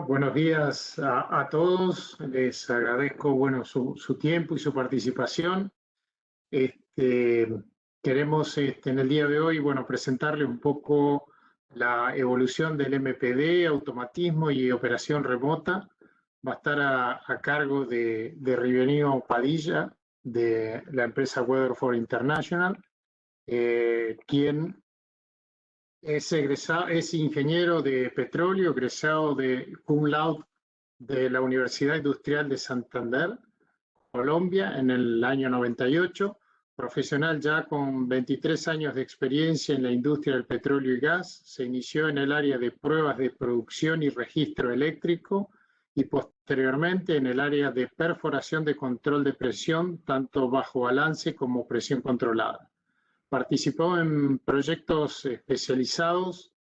Bueno, buenos días a todos. Les agradezco, bueno, su tiempo y su participación. Este, Queremos en el día de hoy, bueno, presentarles un poco la evolución del MPD, automatismo y operación remota. Va a estar a cargo de Riverino Padilla, de la empresa Weatherford International, quien es ingeniero de petróleo, egresado de cum laude de la Universidad Industrial de Santander, Colombia, en el año 98, profesional ya con 23 años de experiencia en la industria del petróleo y gas. Se inició en el área de pruebas de producción y registro eléctrico y posteriormente en el área de perforación de control de presión, tanto bajo balance como presión controlada. Participó en proyectos especializados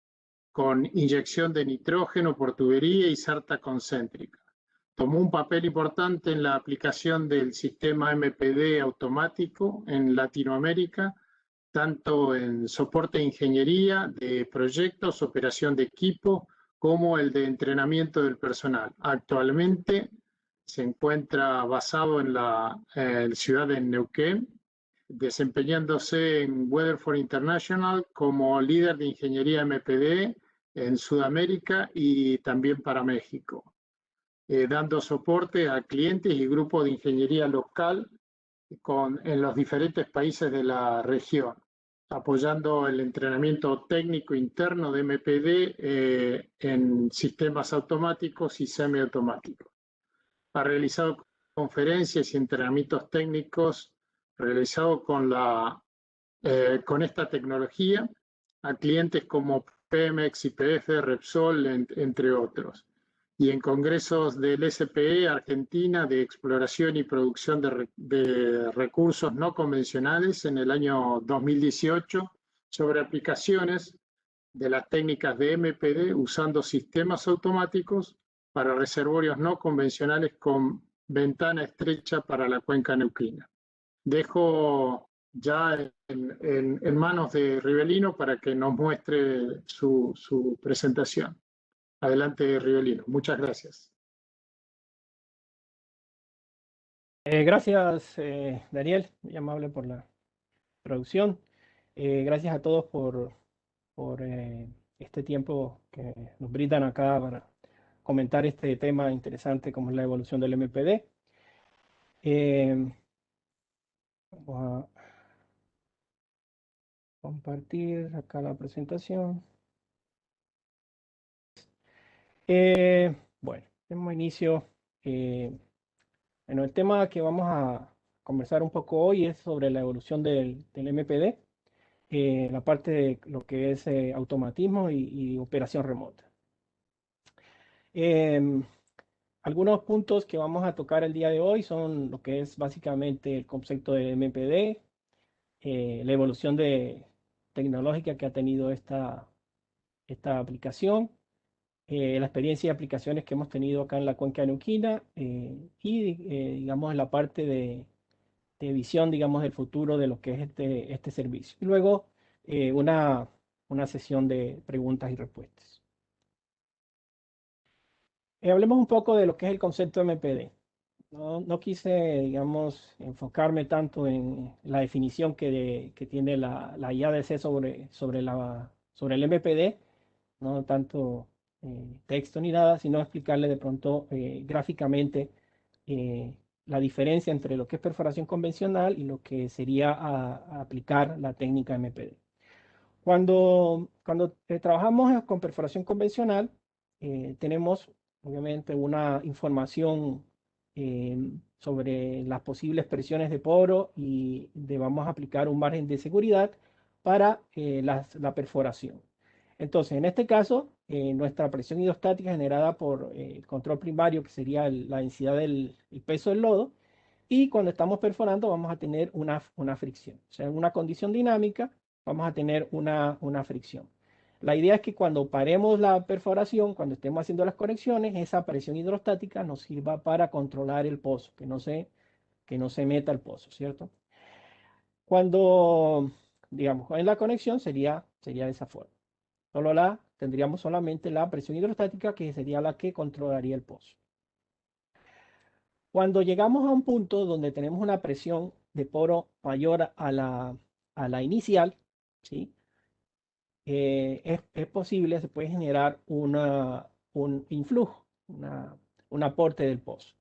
con inyección de nitrógeno por tubería y sarta concéntrica. Tomó un papel importante en la aplicación del sistema MPD automático en Latinoamérica, tanto en soporte de ingeniería de proyectos, operación de equipo, como el de entrenamiento del personal. Actualmente se encuentra basado en la ciudad de Neuquén, desempeñándose en Weatherford International como líder de ingeniería MPD en Sudamérica y también para México, dando soporte a clientes y grupos de ingeniería local en los diferentes países de la región, apoyando el entrenamiento técnico interno de MPD en sistemas automáticos y semiautomáticos. Ha realizado conferencias y entrenamientos técnicos realizados con esta tecnología a clientes como Pemex, YPF, Repsol, entre otros. Y en congresos del SPE Argentina de exploración y producción de recursos no convencionales en el año 2018 sobre aplicaciones de las técnicas de MPD usando sistemas automáticos para reservorios no convencionales con ventana estrecha para la cuenca neuquina. Dejo ya en manos de Rivelino para que nos muestre su presentación. Adelante, Rivelino. Muchas gracias. Gracias, Daniel, muy amable por la introducción. Gracias a todos por este tiempo que nos brindan acá para comentar este tema interesante como es la evolución del MPD. Voy a compartir acá la presentación. Bueno, demos inicio. Bueno, el tema que vamos a conversar un poco hoy es sobre la evolución del MPD, la parte de lo que es automatismo y operación remota. Algunos puntos que vamos a tocar el día de hoy son lo que es básicamente el concepto de MPD, la evolución tecnológica que ha tenido esta aplicación, la experiencia y aplicaciones que hemos tenido acá en la cuenca neuquina y digamos la parte de visión, digamos, del futuro de lo que es este servicio. Y luego una sesión de preguntas y respuestas. Hablemos un poco de lo que es el concepto de MPD. No quise, digamos, enfocarme tanto en la definición que tiene la IADC sobre el MPD, no tanto texto ni nada, sino explicarle de pronto gráficamente la diferencia entre lo que es perforación convencional y lo que sería a aplicar la técnica MPD. Cuando trabajamos con perforación convencional, tenemos obviamente una información sobre las posibles presiones de poro y vamos a aplicar un margen de seguridad para la perforación. Entonces, en este caso, nuestra presión hidrostática generada por el control primario, que sería la densidad del peso del lodo, y cuando estamos perforando vamos a tener una fricción. O sea, en una condición dinámica vamos a tener una fricción. La idea es que cuando paremos la perforación, cuando estemos haciendo las conexiones, esa presión hidrostática nos sirva para controlar el pozo, que no se meta el pozo, ¿cierto? Cuando, digamos, en la conexión sería de esa forma. Solo la tendríamos solamente la presión hidrostática, que sería la que controlaría el pozo. Cuando llegamos a un punto donde tenemos una presión de poro mayor a la inicial, ¿sí? Es posible, se puede generar un influjo, un aporte del pozo,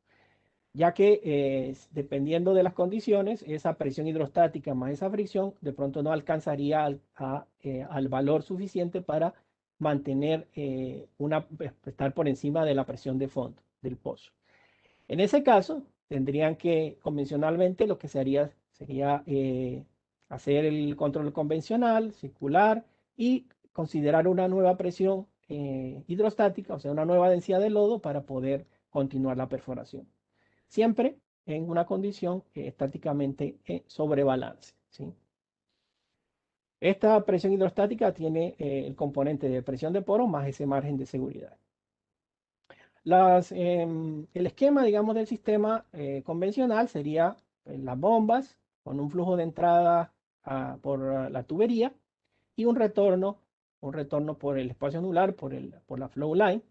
ya que dependiendo de las condiciones, esa presión hidrostática más esa fricción de pronto no alcanzaría al valor suficiente para mantener estar por encima de la presión de fondo del pozo. En ese caso, tendrían que, convencionalmente, lo que se haría sería hacer el control convencional, circular y considerar una nueva presión hidrostática, o sea, una nueva densidad de lodo para poder continuar la perforación. Siempre en una condición estáticamente sobre balance, ¿sí? Esta presión hidrostática tiene el componente de presión de poro más ese margen de seguridad. El esquema, digamos, del sistema convencional sería las bombas con un flujo de entrada por la tubería y un retorno por el espacio anular, por la flow line,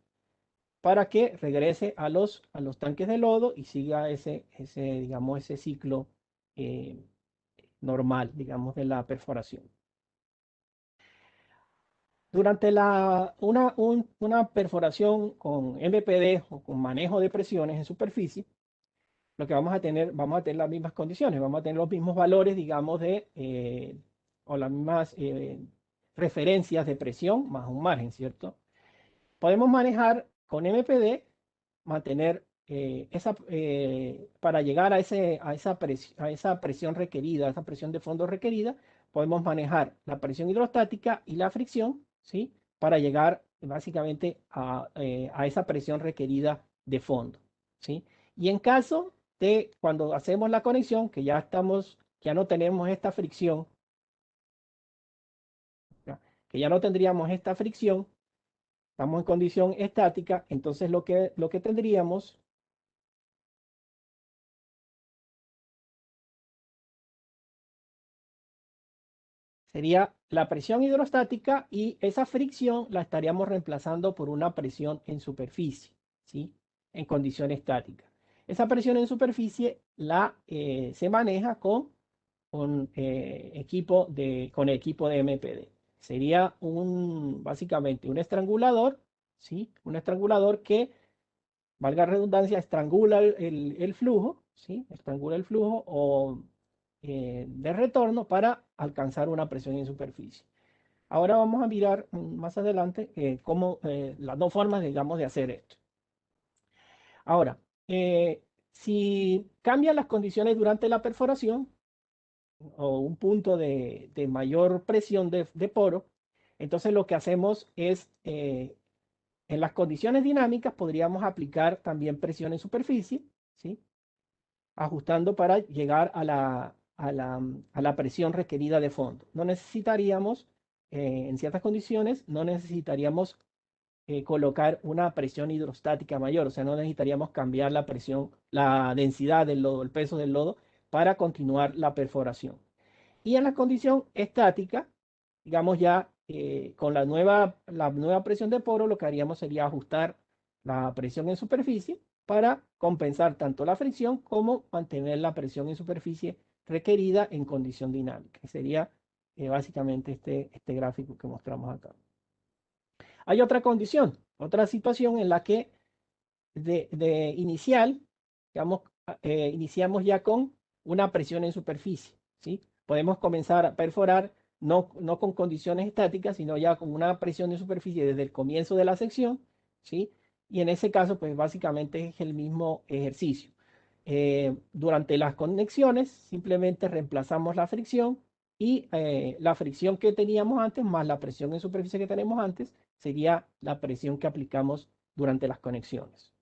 para que regrese a los tanques de lodo y siga digamos, ese ciclo normal, digamos, de la perforación. Durante una perforación con MPD o con manejo de presiones en superficie, lo que vamos a tener las mismas condiciones, vamos a tener los mismos valores, digamos, o las mismas referencias de presión más un margen, ¿cierto? Podemos manejar con MPD, mantener para llegar a esa presión requerida, a esa presión de fondo requerida, podemos manejar la presión hidrostática y la fricción, ¿sí? Para llegar básicamente a esa presión requerida de fondo, ¿sí? Y en caso de cuando hacemos la conexión, que ya no tenemos esta fricción, que ya no tendríamos esta fricción, estamos en condición estática, entonces lo que tendríamos sería la presión hidrostática y esa fricción la estaríamos reemplazando por una presión en superficie, ¿sí? En condición estática. Esa presión en superficie se maneja con equipo de MPD. Sería básicamente un estrangulador, ¿sí? Un estrangulador que, valga la redundancia, estrangula el flujo, ¿sí? Estrangula el flujo de retorno para alcanzar una presión en superficie. Ahora vamos a mirar más adelante las dos formas, digamos, de hacer esto. Ahora, si cambian las condiciones durante la perforación o un punto de mayor presión de poro, entonces lo que hacemos es, en las condiciones dinámicas podríamos aplicar también presión en superficie, ¿sí? Ajustando para llegar a la presión requerida de fondo. No necesitaríamos, en ciertas condiciones, no necesitaríamos colocar una presión hidrostática mayor, o sea, no necesitaríamos cambiar la presión, la densidad del lodo, el peso del lodo, para continuar la perforación. Y en la condición estática, digamos ya con la nueva presión de poro, lo que haríamos sería ajustar la presión en superficie para compensar tanto la fricción como mantener la presión en superficie requerida en condición dinámica. Sería básicamente este gráfico que mostramos acá. Hay otra condición, otra situación en la que de inicial, digamos, iniciamos ya con una presión en superficie, ¿sí? Podemos comenzar a perforar no con condiciones estáticas, sino ya con una presión de superficie desde el comienzo de la sección, ¿sí? Y en ese caso, pues básicamente es el mismo ejercicio. Durante las conexiones, simplemente reemplazamos la fricción y la fricción que teníamos antes más la presión en superficie que tenemos antes sería la presión que aplicamos durante las conexiones.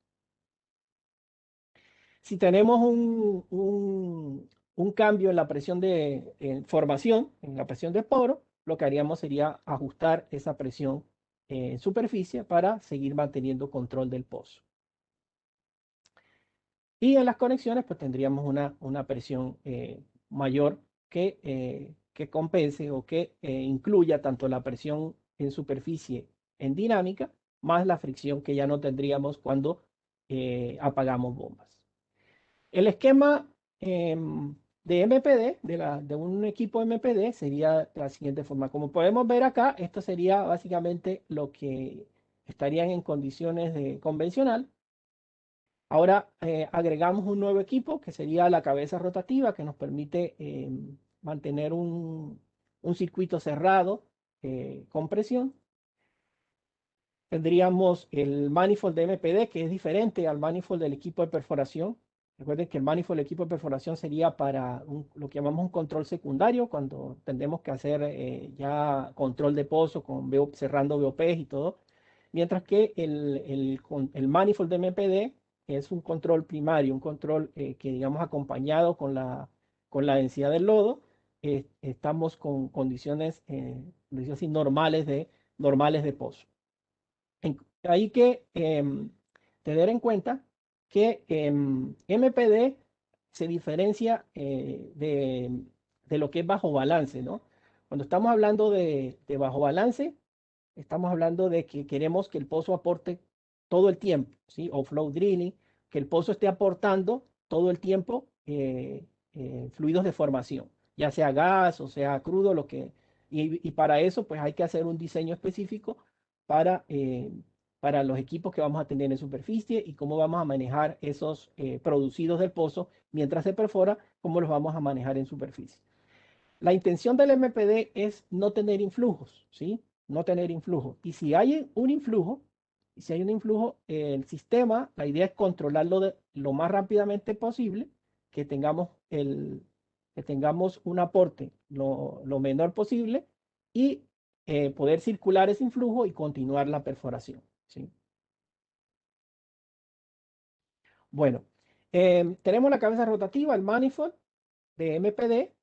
Si tenemos un cambio en la presión de formación, en la presión de poro, lo que haríamos sería ajustar esa presión en superficie para seguir manteniendo control del pozo. Y en las conexiones, pues tendríamos una presión mayor que compense o que incluya tanto la presión en superficie en dinámica, más la fricción que ya no tendríamos cuando apagamos bombas. El esquema de MPD, de un equipo MPD, sería de la siguiente forma. Como podemos ver acá, esto sería básicamente lo que estarían en condiciones de convencional. Ahora agregamos un nuevo equipo que sería la cabeza rotativa que nos permite mantener un circuito cerrado con presión. Tendríamos el manifold de MPD, que es diferente al manifold del equipo de perforación. Recuerden que el manifold del equipo de perforación sería para lo que llamamos un control secundario, cuando tendremos que hacer ya control de pozo cerrando BOPs y todo. Mientras que el manifold de MPD es un control primario, un control que digamos acompañado con la densidad del lodo, estamos con condiciones, así, normales de pozo. Hay que tener en cuenta que MPD se diferencia de lo que es bajo balance, ¿no? Cuando estamos hablando de bajo balance, estamos hablando de que queremos que el pozo aporte todo el tiempo, ¿sí? O flow drilling, que el pozo esté aportando todo el tiempo fluidos de formación, ya sea gas o sea crudo, y para eso pues hay que hacer un diseño específico para, eh, para los equipos que vamos a tener en superficie y cómo vamos a manejar esos producidos del pozo mientras se perfora, cómo los vamos a manejar en superficie. La intención del MPD es no tener influjos, ¿sí? No tener influjo. Y si hay un influjo, el sistema, la idea es controlarlo lo más rápidamente posible, que tengamos, que tengamos un aporte lo menor posible y poder circular ese influjo y continuar la perforación, ¿sí? Bueno, tenemos la cabeza rotativa, el manifold de MPD.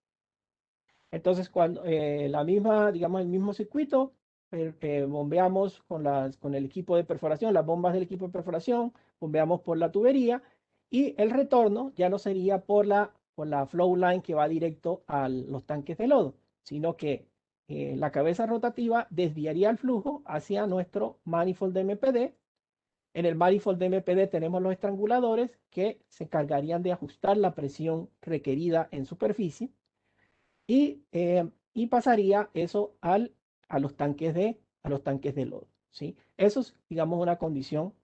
Entonces, cuando digamos, el mismo circuito, bombeamos con el equipo de perforación, las bombas del equipo de perforación, bombeamos por la tubería y el retorno ya no sería por la flow line que va directo a los tanques de lodo, sino que la cabeza rotativa desviaría el flujo hacia nuestro manifold de MPD. En el manifold de MPD tenemos los estranguladores que se encargarían de ajustar la presión requerida en superficie y pasaría eso a los tanques de lodo, ¿sí? Eso es, digamos, la condición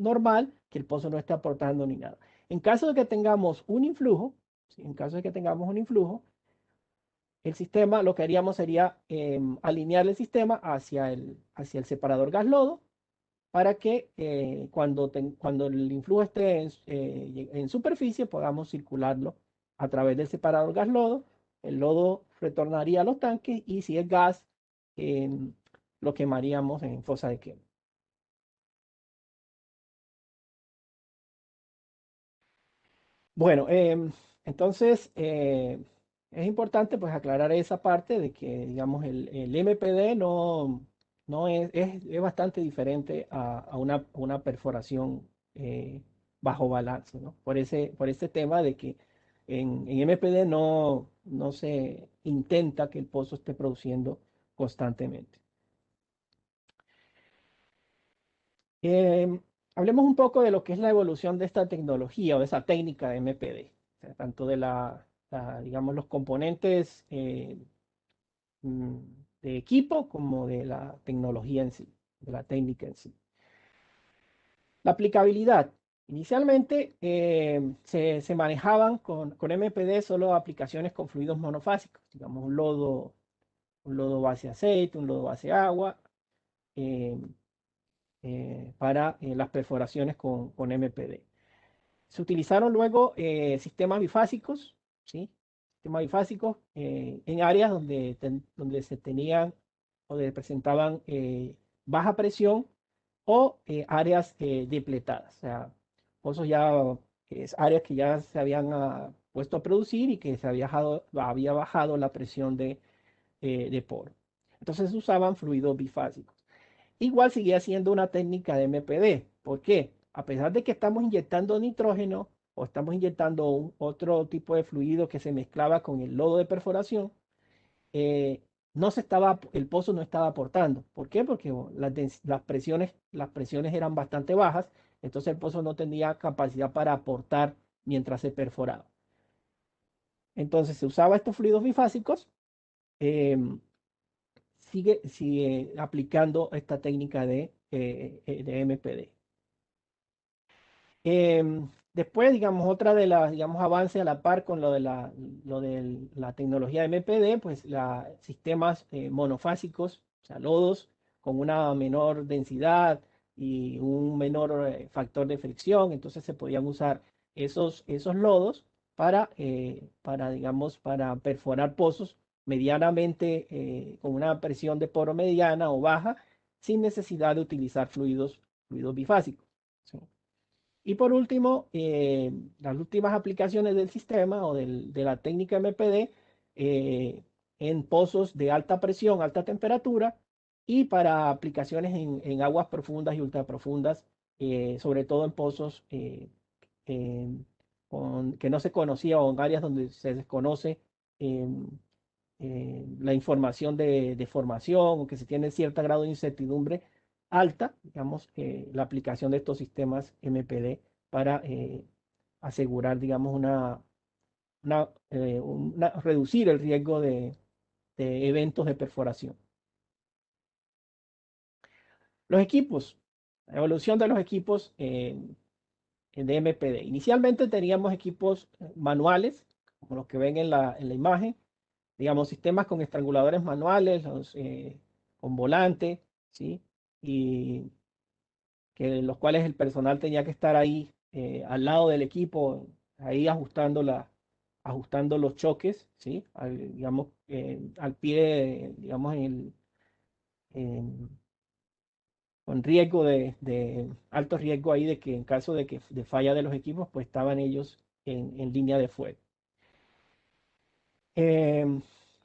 normal, que el pozo no esté aportando ni nada. En caso de que tengamos un influjo, ¿sí? En caso de que tengamos un influjo, el sistema, lo que haríamos sería alinear el sistema hacia el separador gas-lodo para que cuando el influjo esté en superficie podamos circularlo a través del separador gas-lodo. El lodo retornaría a los tanques y si es gas, eh, lo quemaríamos en fosa de quema. Bueno, entonces es importante pues aclarar esa parte de que, digamos, el MPD no es bastante diferente a una perforación bajo balance, ¿no? Por ese tema de que en MPD no se intenta que el pozo esté produciendo constantemente. Hablemos un poco de lo que es la evolución de esta tecnología o de esa técnica de MPD, o sea, tanto de digamos, los componentes mm, de equipo como de la tecnología en sí, de la técnica en sí. La aplicabilidad. Inicialmente se manejaban con MPD solo aplicaciones con fluidos monofásicos, digamos un lodo base aceite, un lodo base agua, eh, para las perforaciones con MPD. Se utilizaron luego sistemas bifásicos, ¿sí? Sistemas bifásicos en áreas donde se tenían o presentaban baja presión o áreas depletadas, o sea, pozos ya, áreas que ya se habían puesto a producir y que había bajado la presión de poro. Entonces usaban fluidos bifásicos. Igual seguía siendo una técnica de MPD. ¿Por qué? A pesar de que estamos inyectando nitrógeno o estamos inyectando otro tipo de fluido que se mezclaba con el lodo de perforación, eh, el pozo no estaba aportando. ¿Por qué? Porque las presiones eran bastante bajas, entonces el pozo no tenía capacidad para aportar mientras se perforaba. Entonces se usaba estos fluidos bifásicos, sigue aplicando esta técnica de MPD. Después, digamos, otra de las, digamos, avances a la par con lo de la tecnología de MPD, pues sistemas monofásicos, o sea, lodos con una menor densidad y un menor factor de fricción, entonces se podían usar esos lodos digamos, para perforar pozos medianamente con una presión de poro mediana o baja, sin necesidad de utilizar fluidos bifásicos. ¿Sí? Y por último, las últimas aplicaciones del sistema o de la técnica MPD en pozos de alta presión, alta temperatura y para aplicaciones en aguas profundas y ultraprofundas, sobre todo en pozos que no se conocía o en áreas donde se desconoce la información de formación o que se tiene cierto grado de incertidumbre alta, digamos, la aplicación de estos sistemas MPD para asegurar, digamos, reducir el riesgo de eventos de perforación. Los equipos, la evolución de los equipos de MPD. Inicialmente teníamos equipos manuales, como los que ven en la imagen, digamos, sistemas con estranguladores manuales, con volante, ¿sí? Y los cuales el personal tenía que estar ahí al lado del equipo, ahí ajustando los choques, ¿sí? Digamos, al pie, digamos, con riesgo alto riesgo ahí de que en caso de falla de los equipos, pues estaban ellos en línea de fuego.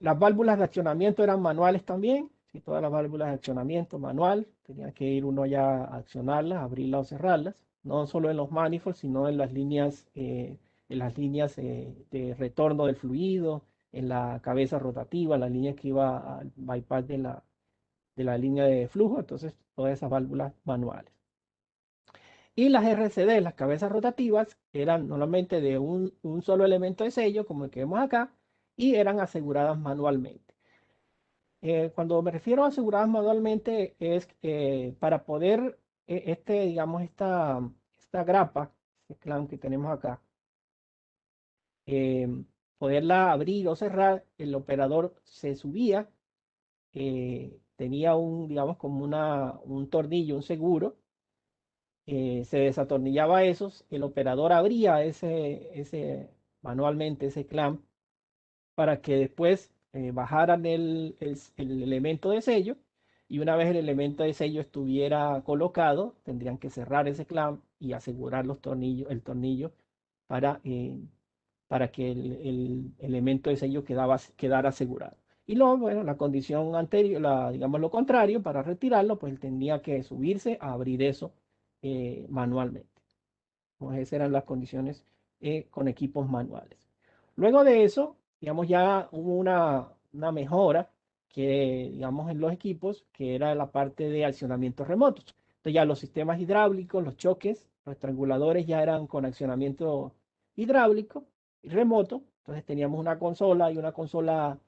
Las válvulas de accionamiento eran manuales también, ¿sí? Todas las válvulas de accionamiento manual, tenía que ir uno ya a accionarlas, abrirlas o cerrarlas, no solo en los manifolds, sino en las líneas, de retorno del fluido, en la cabeza rotativa, la línea que iba al bypass de la línea de flujo, entonces todas esas válvulas manuales. Y las RCD, las cabezas rotativas, eran normalmente de un solo elemento de sello, como el que vemos acá, y eran aseguradas manualmente. Cuando me refiero a aseguradas manualmente es para poder, digamos, esta grapa, este clamp que tenemos acá, eh, poderla abrir o cerrar, el operador se subía, tenía digamos, como un tornillo, un seguro, se desatornillaba esos, el operador abría manualmente ese clamp para que después bajaran el elemento de sello y una vez el elemento de sello estuviera colocado, tendrían que cerrar ese clamp y asegurar el tornillo para, para que el elemento de sello quedara asegurado. Y luego, bueno, la condición anterior, digamos lo contrario, para retirarlo, pues tenía que subirse a abrir eso manualmente. Pues esas eran las condiciones con equipos manuales. Luego de eso, digamos, ya hubo una mejora que, digamos, en los equipos, que era la parte de accionamientos remotos. Entonces ya los sistemas hidráulicos, los choques, los estranguladores ya eran con accionamiento hidráulico y remoto. Entonces teníamos una consola y una consola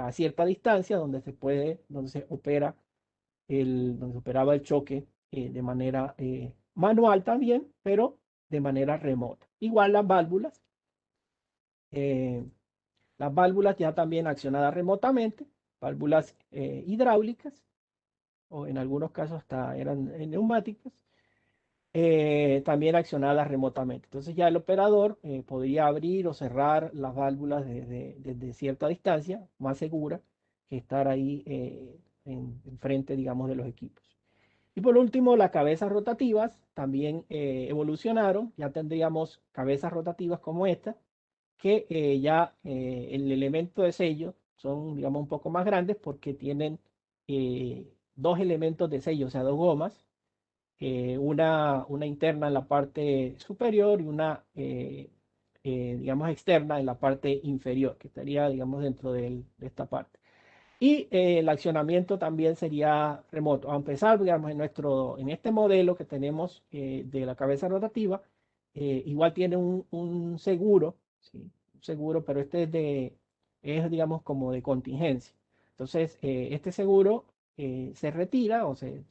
a cierta distancia donde se operaba el choque de manera manual también, pero de manera remota. Igual eh, las válvulas ya también accionadas remotamente, válvulas hidráulicas, o en algunos casos hasta eran neumáticas, también accionadas remotamente. Entonces ya el operador podría abrir o cerrar las válvulas desde cierta distancia, más segura que estar ahí enfrente, digamos, de los equipos. Y por último, las cabezas rotativas también evolucionaron. Ya tendríamos cabezas rotativas como esta, que ya el elemento de sello son, digamos, un poco más grandes porque tienen dos elementos de sello, o sea, dos gomas, una interna en la parte superior y una, digamos, externa en la parte inferior, que estaría, digamos, dentro de esta parte. Y el accionamiento también sería remoto. A empezar, digamos, en este modelo que tenemos de la cabeza rotativa, igual tiene un seguro, ¿sí? Un seguro, pero este es, digamos, como de contingencia. Entonces, este seguro se retira o se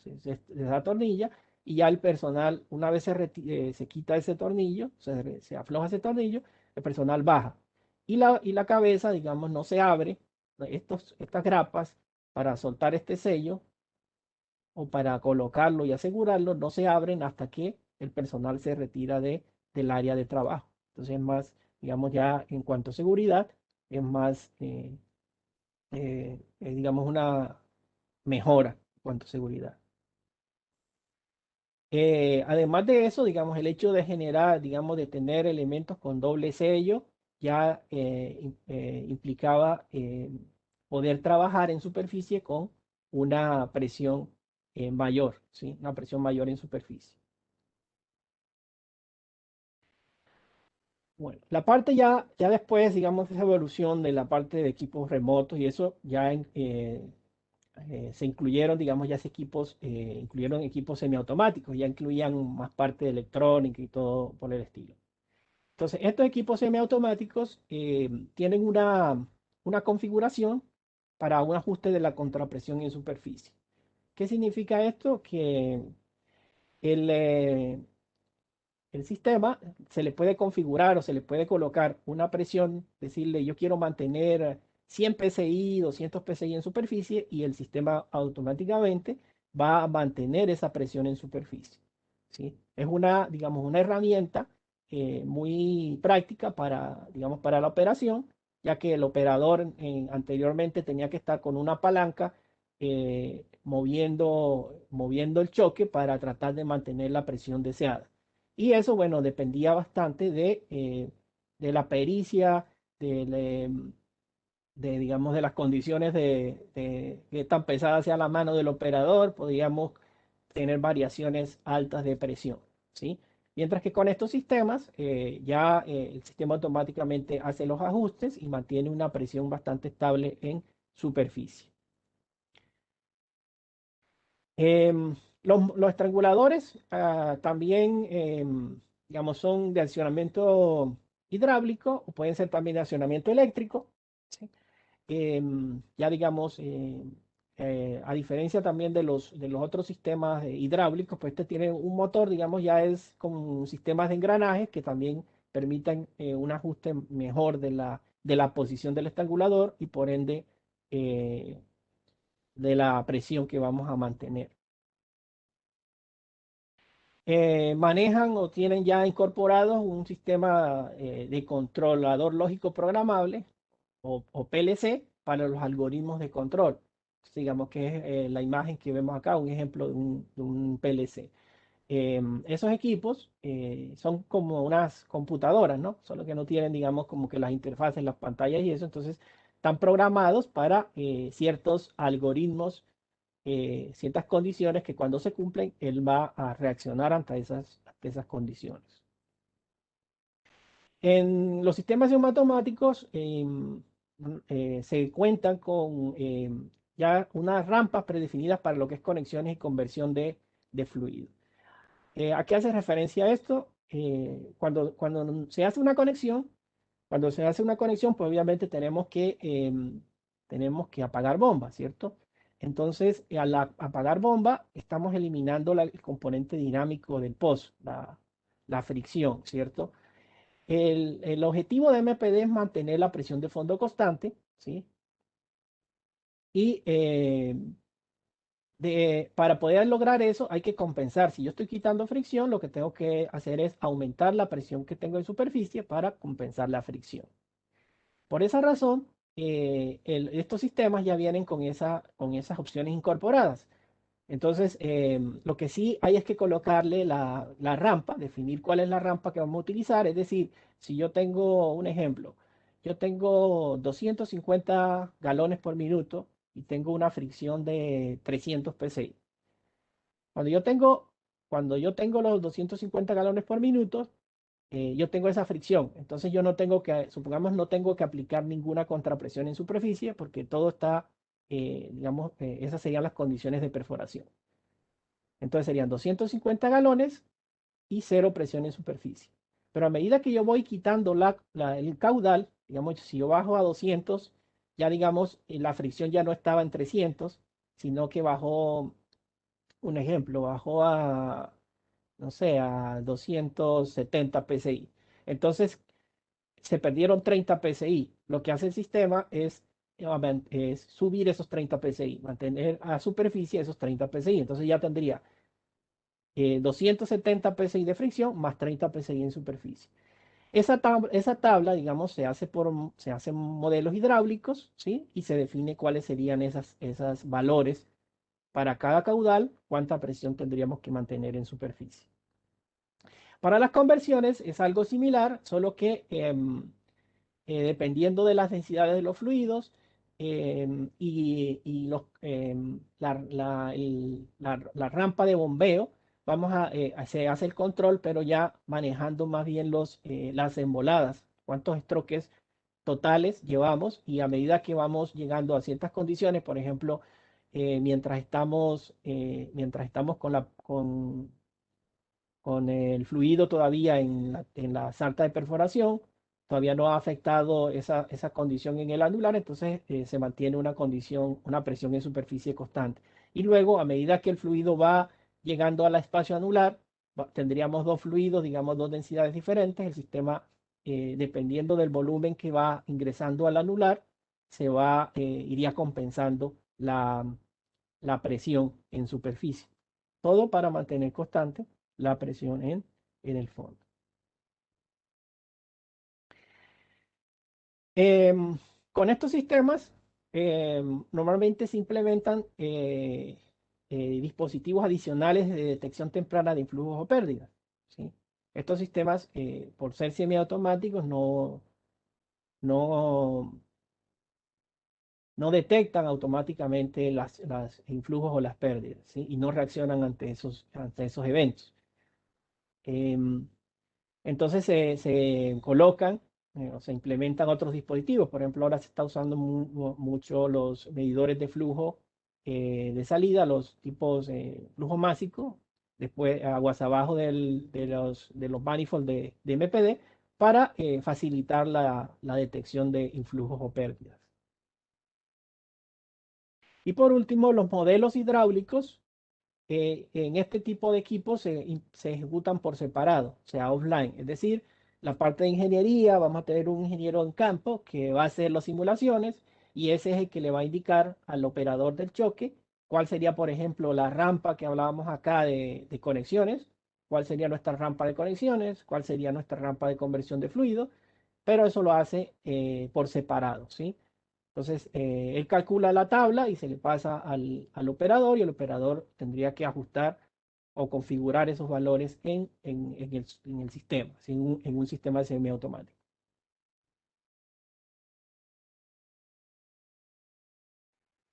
desatornilla y ya el personal, una vez se quita ese tornillo, se afloja ese tornillo, el personal baja. Y la cabeza, digamos, no se abre estas grapas para soltar este sello o para colocarlo y asegurarlo no se abren hasta que el personal se retira del área de trabajo. Entonces es más, digamos ya en cuanto a seguridad, es más, digamos, una mejora en cuanto a seguridad. Además de eso, digamos, el hecho de generar, digamos, de tener elementos con doble sello ya implicaba poder trabajar en superficie con una presión mayor, ¿sí? Una presión mayor en superficie. Bueno, la parte ya después, digamos, de esa evolución de la parte de equipos remotos y eso ya se incluyeron, digamos, ya incluyeron equipos semiautomáticos, ya incluían más parte de electrónica y todo por el estilo. Entonces, estos equipos semiautomáticos tienen una configuración para un ajuste de la contrapresión en superficie. ¿Qué significa esto? Que el, eh, el sistema se le puede configurar o se le puede colocar una presión, decirle yo quiero mantener 100 psi, 200 psi en superficie y el sistema automáticamente va a mantener esa presión en superficie. ¿Sí? Es digamos, una herramienta muy práctica digamos, para la operación, ya que el operador anteriormente tenía que estar con una palanca moviendo el choque para tratar de mantener la presión deseada. Y eso, bueno, dependía bastante de la pericia, de, digamos, de las condiciones de qué tan pesada sea la mano del operador, podríamos tener variaciones altas de presión, ¿sí? Mientras que con estos sistemas, ya el sistema automáticamente hace los ajustes y mantiene una presión bastante estable en superficie. Los estranguladores también, digamos, son de accionamiento hidráulico o pueden ser también de accionamiento eléctrico. ¿Sí? Ya digamos, a diferencia también de los otros sistemas hidráulicos, pues este tiene un motor, digamos, ya es con sistemas de engranajes que también permitan un ajuste mejor de la posición del estrangulador y por ende eh, de la presión que vamos a mantener. Manejan o tienen ya incorporados un sistema de controlador lógico programable o PLC para los algoritmos de control. Digamos que es la imagen que vemos acá, un ejemplo de un PLC. Esos equipos son como unas computadoras, ¿no? Solo que no tienen, digamos, como que las interfaces, las pantallas y eso. Entonces, están programados para ciertos algoritmos, ciertas condiciones que cuando se cumplen, él va a reaccionar ante esas condiciones. En los sistemas automáticos se cuentan con ya unas rampas predefinidas para lo que es conexiones y conversión de fluido. ¿A qué hace referencia esto? Cuando se hace una conexión, pues obviamente tenemos que apagar bomba, ¿cierto? Entonces, al apagar bomba, estamos eliminando el componente dinámico del pozo, la fricción, ¿cierto? El objetivo de MPD es mantener la presión de fondo constante, ¿sí? Y para poder lograr eso hay que compensar. Si yo estoy quitando fricción, lo que tengo que hacer es aumentar la presión que tengo en superficie para compensar la fricción. Por esa razón, estos sistemas ya vienen con esas opciones incorporadas. Entonces, lo que sí hay es que colocarle la rampa, definir cuál es la rampa que vamos a utilizar. Es decir, si yo tengo un ejemplo, yo tengo 250 galones por minuto y tengo una fricción de 300 psi. Cuando yo tengo, cuando yo tengo los 250 galones por minuto, yo tengo esa fricción. Entonces yo no tengo que, supongamos, no tengo que aplicar ninguna contrapresión en superficie porque todo está digamos, esas serían las condiciones de perforación. Entonces serían 250 galones y cero presión en superficie. Pero a medida que yo voy quitando el caudal, digamos, si yo bajo a 200, ya digamos, la fricción ya no estaba en 300, sino que bajó, un ejemplo, bajó a, no sé, a 270 psi. Entonces, se perdieron 30 psi. Lo que hace el sistema es subir esos 30 psi, mantener a superficie esos 30 psi. Entonces ya tendría 270 psi de fricción más 30 psi en superficie. Esa tabla, digamos, se hacen modelos hidráulicos, ¿sí? Y se define cuáles serían esas valores para cada caudal, cuánta presión tendríamos que mantener en superficie. Para las conversiones es algo similar, solo que dependiendo de las densidades de los fluidos y la rampa de bombeo, se hace el control, pero ya manejando más bien las emboladas, cuántos estroques totales llevamos y a medida que vamos llegando a ciertas condiciones, por ejemplo, mientras estamos con el fluido todavía en la salta de perforación, todavía no ha afectado esa condición en el anular, entonces se mantiene una presión en superficie constante. Y luego, a medida que el fluido va llegando al espacio anular, tendríamos dos fluidos, digamos, dos densidades diferentes. El sistema, dependiendo del volumen que va ingresando al anular, iría compensando la presión en superficie. Todo para mantener constante la presión en el fondo. Con estos sistemas, normalmente se implementan dispositivos adicionales de detección temprana de influjos o pérdidas, ¿sí? Estos sistemas, por ser semiautomáticos, no, no detectan automáticamente los influjos o las pérdidas, ¿sí? Y no reaccionan ante esos eventos. Entonces se colocan o se implementan otros dispositivos. Por ejemplo, ahora se está usando mucho los medidores de flujo de salida, los tipos flujo másico, después aguas abajo de los manifolds de MPD, para facilitar la detección de influjos o pérdidas. Y por último, los modelos hidráulicos en este tipo de equipos se ejecutan por separado, o sea, offline. Es decir, la parte de ingeniería, vamos a tener un ingeniero en campo que va a hacer las simulaciones y ese es el que le va a indicar al operador del choque cuál sería, por ejemplo, la rampa que hablábamos acá de conexiones, cuál sería nuestra rampa de conexiones, cuál sería nuestra rampa de conversión de fluido, pero eso lo hace por separado, ¿sí? Entonces, él calcula la tabla y se le pasa al operador y el operador tendría que ajustar o configurar esos valores en el sistema, ¿sí? En un sistema semiautomático.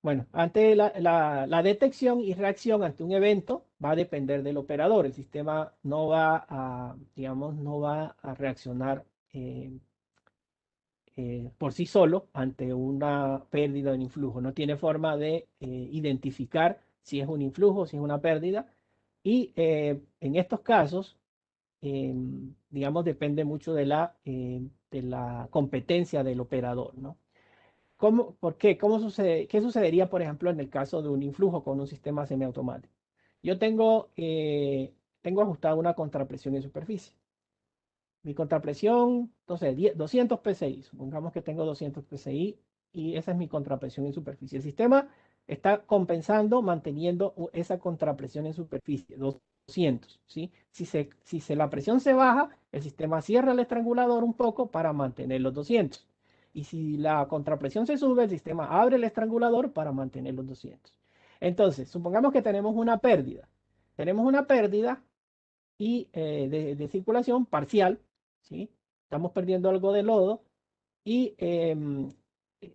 Bueno, ante la detección y reacción ante un evento va a depender del operador. El sistema no va a, digamos, no va a reaccionar por sí solo ante una pérdida de un influjo. No tiene forma de identificar si es un influjo, si es una pérdida. Y en estos casos, digamos, depende mucho de la competencia del operador, ¿no? ¿Por qué? ¿Cómo sucede? ¿Qué sucedería, por ejemplo, en el caso de un influjo con un sistema semiautomático? Yo tengo ajustada una contrapresión en superficie. Mi contrapresión, entonces 200 PSI, supongamos que tengo 200 PSI y esa es mi contrapresión en superficie. El sistema está compensando, manteniendo esa contrapresión en superficie, 200, ¿sí? Si la presión se baja, el sistema cierra el estrangulador un poco para mantener los 200. Y si la contrapresión se sube, el sistema abre el estrangulador para mantener los 200. Entonces, supongamos que tenemos una pérdida. Tenemos una pérdida y de circulación parcial, ¿sí? Estamos perdiendo algo de lodo y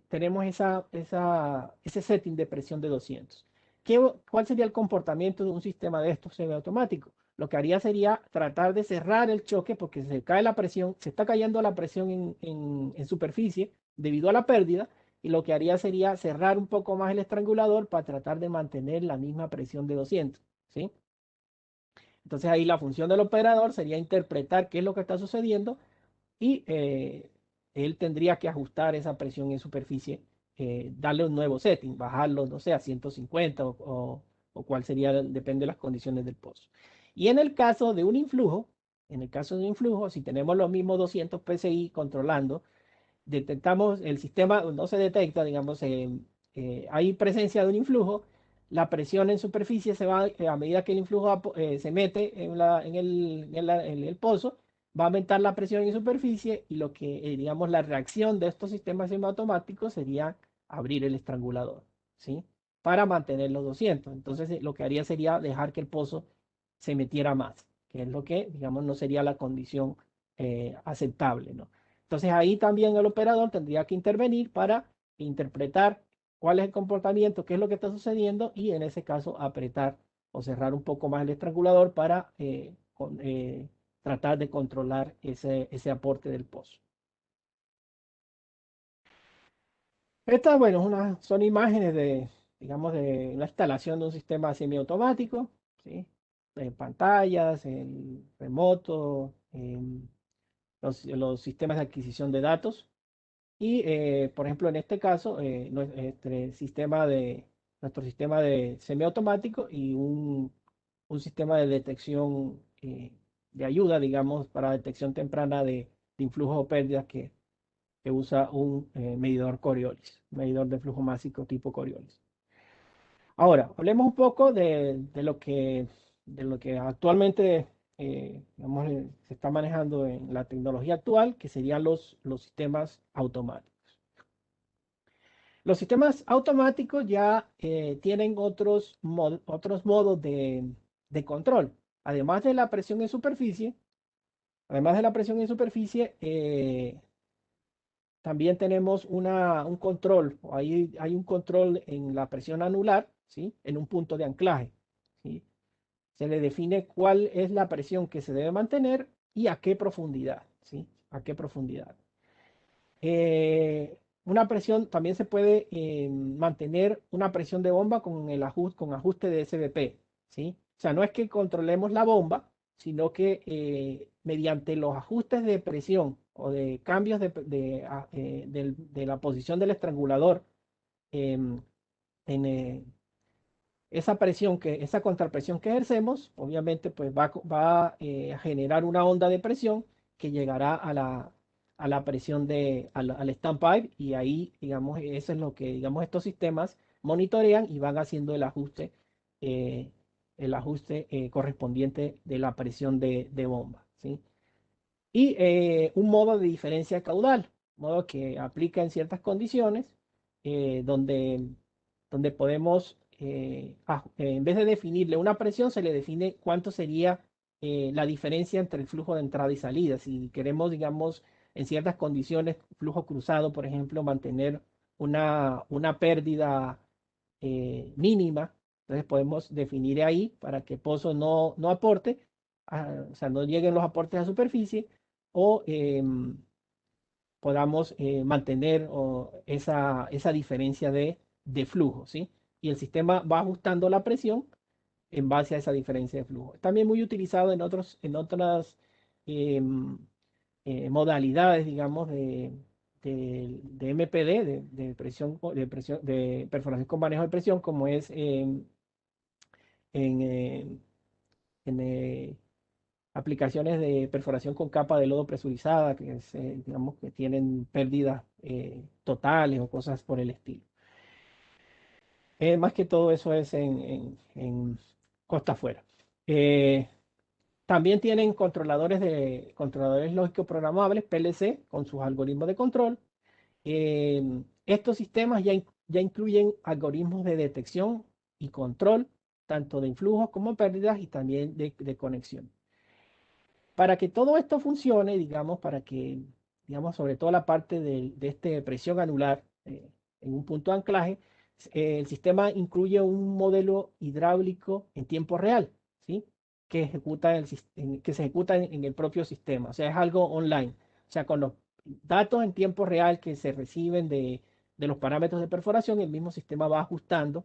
tenemos ese setting de presión de 200. ¿Cuál sería el comportamiento de un sistema de estos semiautomáticos? Lo que haría sería tratar de cerrar el choque porque se cae la presión, se está cayendo la presión en superficie debido a la pérdida y lo que haría sería cerrar un poco más el estrangulador para tratar de mantener la misma presión de 200, ¿sí? Entonces ahí la función del operador sería interpretar qué es lo que está sucediendo y él tendría que ajustar esa presión en superficie, darle un nuevo setting, bajarlo, no sé, a 150 o cuál sería, depende de las condiciones del pozo. Y en el caso de un influjo, si tenemos los mismos 200 PSI controlando, detectamos, el sistema no se detecta, digamos, hay presencia de un influjo, la presión en superficie se va, a medida que el influjo se mete en el pozo, va a aumentar la presión en superficie y lo que, digamos, la reacción de estos sistemas semiautomáticos sería abrir el estrangulador, ¿sí? Para mantener los 200. Entonces, lo que haría sería dejar que el pozo se metiera más, que es lo que, digamos, no sería la condición aceptable, ¿no? Entonces ahí también el operador tendría que intervenir para interpretar cuál es el comportamiento, qué es lo que está sucediendo y en ese caso apretar o cerrar un poco más el estrangulador para tratar de controlar ese aporte del pozo. Estas, bueno, son imágenes de, digamos, de la instalación de un sistema semiautomático, ¿sí? En pantallas, en remoto, en los sistemas de adquisición de datos. Y, por ejemplo, en este caso, nuestro sistema de semiautomático y un sistema de detección de ayuda, digamos, para detección temprana de influjos o pérdidas que usa un medidor Coriolis, medidor de flujo másico tipo Coriolis. Ahora, hablemos un poco de lo que actualmente digamos, se está manejando en la tecnología actual, que serían los sistemas automáticos. Los sistemas automáticos ya tienen otros modos de control. Además de la presión en superficie, también tenemos un control. Hay un control en la presión anular, ¿sí? En un punto de anclaje, ¿sí? Se le define cuál es la presión que se debe mantener y a qué profundidad, ¿sí? A qué profundidad. Una presión, también se puede mantener una presión de bomba con ajuste de SBP, ¿sí? O sea, no es que controlemos la bomba, sino que mediante los ajustes de presión o de cambios de la posición del estrangulador em, en esa contrapresión que ejercemos, obviamente, pues va a generar una onda de presión que llegará a la presión al standpipe y ahí, digamos, eso es lo que, digamos, estos sistemas monitorean y van haciendo eh, el ajuste correspondiente de la presión de bomba, ¿sí? Y un modo de diferencia caudal, modo que aplica en ciertas condiciones, donde podemos, en vez de definirle una presión, se le define cuánto sería la diferencia entre el flujo de entrada y salida. Si queremos, digamos, en ciertas condiciones, flujo cruzado, por ejemplo, mantener una pérdida mínima, entonces podemos definir ahí para que pozo no aporte, o sea, no lleguen los aportes a superficie o podamos mantener esa diferencia de flujo, ¿sí? Y el sistema va ajustando la presión en base a esa diferencia de flujo. También muy utilizado en otras em, modalidades, digamos, de MPD, de perforación con manejo de presión, como es en, en, aplicaciones de perforación con capa de lodo presurizada, que digamos que tienen pérdidas totales o cosas por el estilo. Más que todo eso es en costa afuera. También tienen controladores lógicos programables, PLC, con sus algoritmos de control. Estos sistemas ya incluyen algoritmos de detección y control, tanto de influjos como pérdidas y también de conexión. Para que todo esto funcione, digamos, digamos, sobre todo la parte de esta presión anular en un punto de anclaje, el sistema incluye un modelo hidráulico en tiempo real, ¿sí? Que se ejecuta en el propio sistema, o sea, es algo online, o sea, con los datos en tiempo real que se reciben de los parámetros de perforación, el mismo sistema va ajustando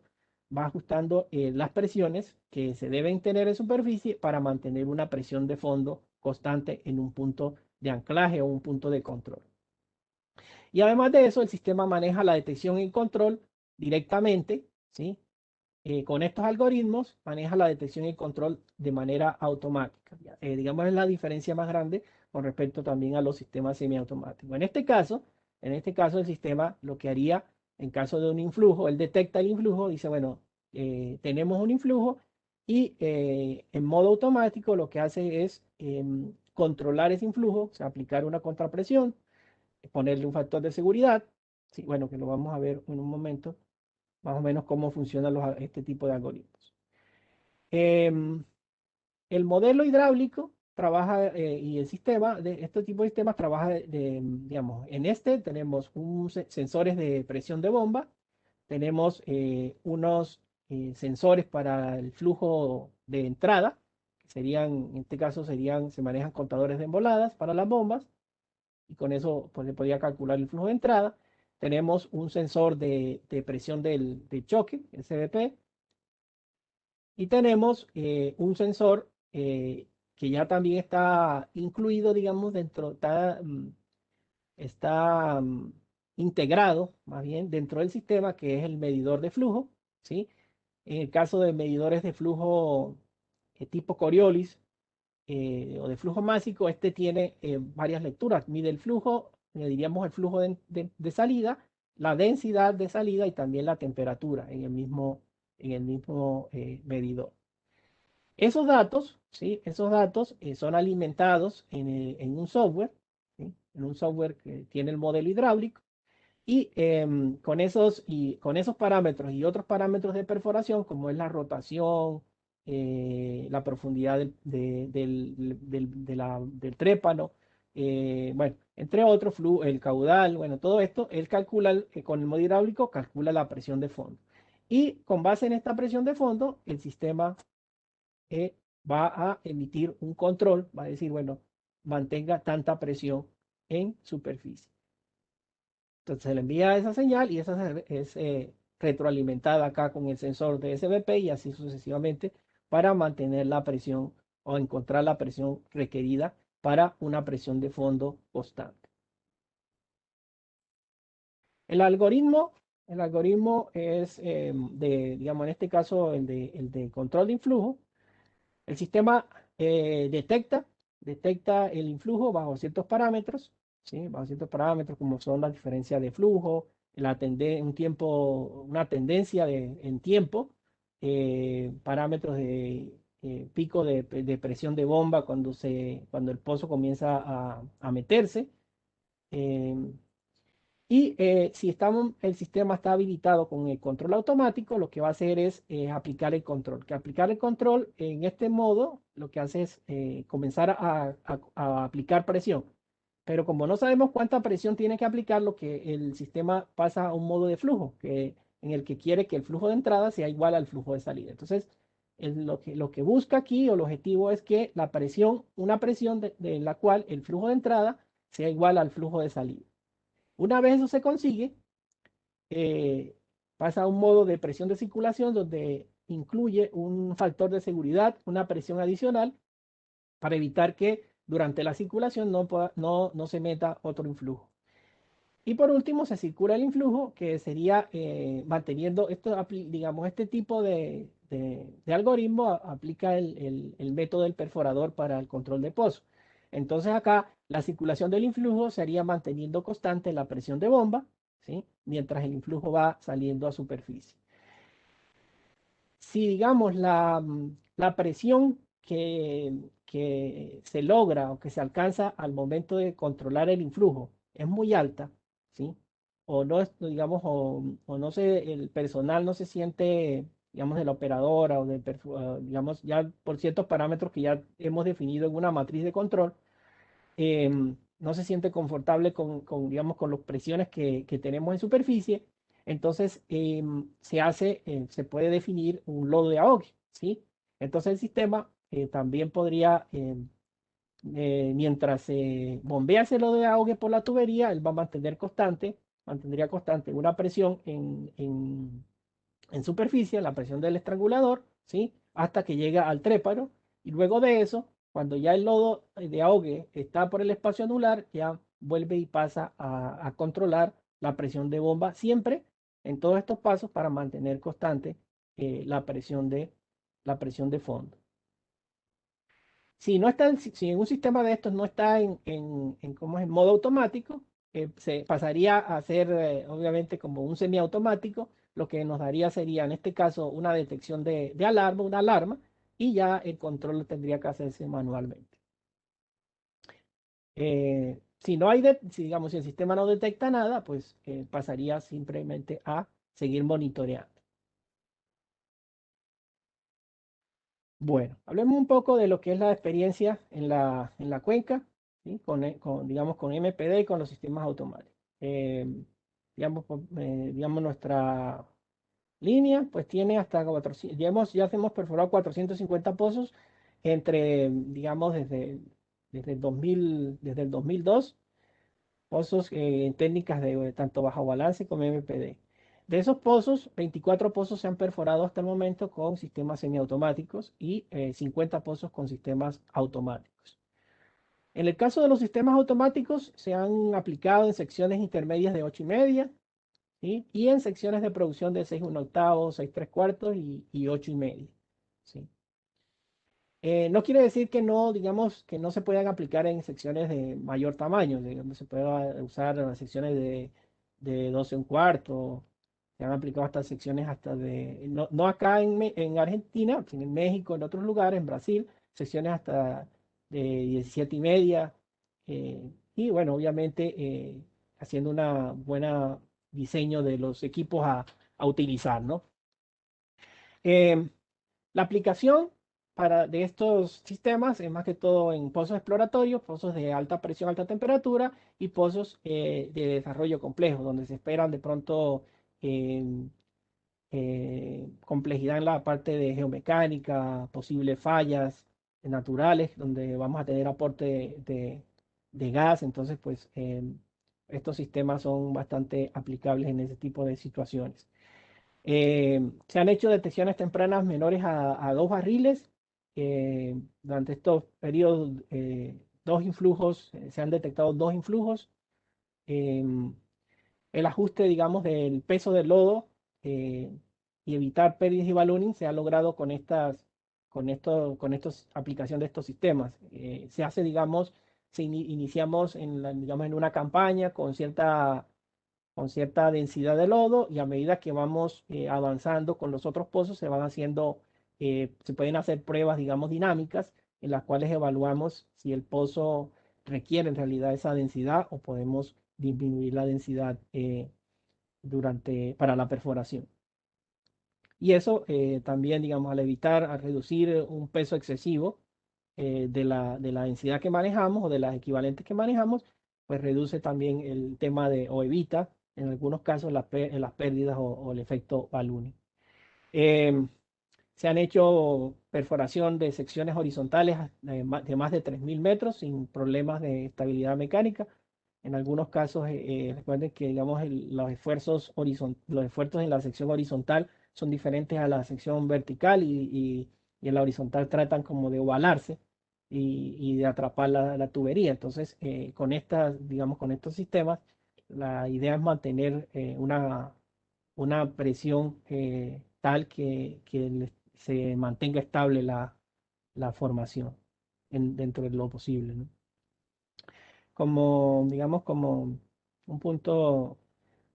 las presiones que se deben tener en superficie para mantener una presión de fondo constante en un punto de anclaje o un punto de control. Y además de eso, el sistema maneja la detección y control directamente, ¿sí? Con estos algoritmos maneja la detección y control de manera automática. Digamos, es la diferencia más grande con respecto también a los sistemas semiautomáticos. En este caso, el sistema lo que haría en caso de un influjo, él detecta el influjo, dice, bueno, tenemos un influjo y en modo automático lo que hace es controlar ese influjo, o sea, aplicar una contrapresión, ponerle un factor de seguridad, sí, bueno, que lo vamos a ver en un momento, más o menos cómo funcionan este tipo de algoritmos. El modelo hidráulico trabaja y el sistema de este tipo de sistemas trabaja digamos, en este tenemos sensores de presión de bomba, tenemos unos sensores para el flujo de entrada, que serían, en este caso se manejan contadores de emboladas para las bombas, y con eso pues, se podría calcular el flujo de entrada. Tenemos un sensor de presión de choque, el CBP, y tenemos un sensor que ya también está incluido, digamos, está integrado, más bien, dentro del sistema, que es el medidor de flujo, ¿sí? En el caso de medidores de flujo tipo Coriolis o de flujo másico, este tiene varias lecturas. Mide el flujo, le diríamos el flujo de salida, la densidad de salida y también la temperatura en el mismo medidor. Esos datos, ¿sí? Esos datos son alimentados en un software, ¿sí? En un software que tiene el modelo hidráulico y con esos parámetros y otros parámetros de perforación, como es la rotación, la profundidad del trépano, bueno, entre otros, el caudal, bueno, todo esto, él calcula, con el modelo hidráulico, calcula la presión de fondo. Y con base en esta presión de fondo, el sistema va a emitir un control, va a decir, bueno, mantenga tanta presión en superficie. Entonces se le envía esa señal y esa es retroalimentada acá con el sensor de SBP y así sucesivamente para mantener la presión o encontrar la presión requerida para una presión de fondo constante. El algoritmo es digamos, en este caso, el de control de influjo. El sistema detecta el influjo bajo ciertos parámetros, ¿sí? Bajo ciertos parámetros como son la diferencia de flujo, una tendencia en tiempo, parámetros de pico de presión de bomba cuando el pozo comienza a meterse. Y si el sistema está habilitado con el control automático, lo que va a hacer es aplicar el control. Que aplicar el control en este modo, lo que hace es comenzar a aplicar presión. Pero como no sabemos cuánta presión tiene que aplicar, lo que el sistema pasa a un modo de flujo, en el que quiere que el flujo de entrada sea igual al flujo de salida. Entonces, lo que busca aquí o el objetivo es que una presión de la cual el flujo de entrada sea igual al flujo de salida. Una vez eso se consigue, eh, pasa a un modo de presión de circulación donde incluye un factor de seguridad, una presión adicional para evitar que durante la circulación no se meta otro influjo. Y por último se circula el influjo, que sería manteniendo digamos, este tipo de algoritmo aplica el método del perforador para el control de pozo. Entonces acá la circulación del influjo sería manteniendo constante la presión de bomba, ¿sí? Mientras el influjo va saliendo a superficie. Si digamos la presión que se logra o que se alcanza al momento de controlar el influjo es muy alta, ¿sí? O no, digamos, o no se, el personal no se siente, digamos, de la operadora digamos, ya por ciertos parámetros que ya hemos definido en una matriz de control, no se siente confortable digamos, con las presiones que tenemos en superficie, entonces se puede definir un lodo de ahogue, ¿sí? Entonces el sistema también podría, mientras se bombea ese lodo de ahogue por la tubería, él va a mantener constante mantendría constante una presión en superficie, la presión del estrangulador, ¿sí? Hasta que llega al tréparo. Y luego de eso, cuando ya el lodo de ahogue está por el espacio anular, ya vuelve y pasa a controlar la presión de bomba, siempre en todos estos pasos para mantener constante la presión de fondo. Si no está, si en un sistema de estos no está ¿cómo es? En modo automático, se pasaría a ser obviamente como un semiautomático, lo que nos daría sería en este caso una detección de alarma, una alarma, y ya el control tendría que hacerse manualmente. Si no hay, si digamos, si el sistema no detecta nada, pues pasaría simplemente a seguir monitoreando. Bueno, hablemos un poco de lo que es la experiencia en la cuenca, ¿sí? Digamos, con MPD y con los sistemas automáticos. Digamos, nuestra línea, pues tiene hasta 400, ya hemos perforado 450 pozos digamos, desde el 2002 pozos en técnicas de tanto bajo balance como MPD. De esos pozos, 24 pozos se han perforado hasta el momento con sistemas semiautomáticos y 50 pozos con sistemas automáticos. En el caso de los sistemas automáticos, se han aplicado en secciones intermedias de 8,5, ¿sí? Y en secciones de producción de 6,1/8, 6,3/4 y 8,5. ¿Sí? No quiere decir que no, digamos, que no se puedan aplicar en secciones de mayor tamaño, donde se pueda usar secciones de 12,1/4, se han aplicado hasta secciones no acá en Argentina, sino en México, en otros lugares, en Brasil, secciones hasta de 17,5, y bueno, obviamente haciendo una buena diseño de los equipos a utilizar, ¿no? Eh, la aplicación de estos sistemas es más que todo en pozos exploratorios, pozos de alta presión, alta temperatura y pozos de desarrollo complejo, donde se esperan de pronto eh, complejidad en la parte de geomecánica, posibles fallas naturales, donde vamos a tener aporte de gas. Entonces, pues estos sistemas son bastante aplicables en ese tipo de situaciones. Se han hecho detecciones tempranas menores a 2 barriles. Durante estos periodos, dos influjos, se han detectado 2 influjos. El ajuste, digamos, del peso del lodo eh, y evitar pérdidas y ballooning se ha logrado con estos aplicación de estos sistemas. Se hace, digamos, iniciamos digamos, en una campaña con cierta densidad de lodo, y a medida que vamos avanzando con los otros pozos se pueden hacer pruebas, digamos, dinámicas en las cuales evaluamos si el pozo requiere en realidad esa densidad o podemos disminuir la densidad para la perforación. Y eso también, digamos, al reducir un peso excesivo de la densidad que manejamos o de las equivalentes que manejamos, pues reduce también el tema o evita en algunos casos las pérdidas o el efecto ballooning. Se han hecho perforación de secciones horizontales de más de 3.000 metros sin problemas de estabilidad mecánica. En algunos casos, recuerden que digamos, los esfuerzos en la sección horizontal son diferentes a la sección vertical, y en la horizontal tratan como de ovalarse y de atrapar la tubería. Entonces, digamos, con estos sistemas, la idea es mantener una presión tal que se mantenga estable la formación dentro de lo posible, ¿no? Digamos, como un punto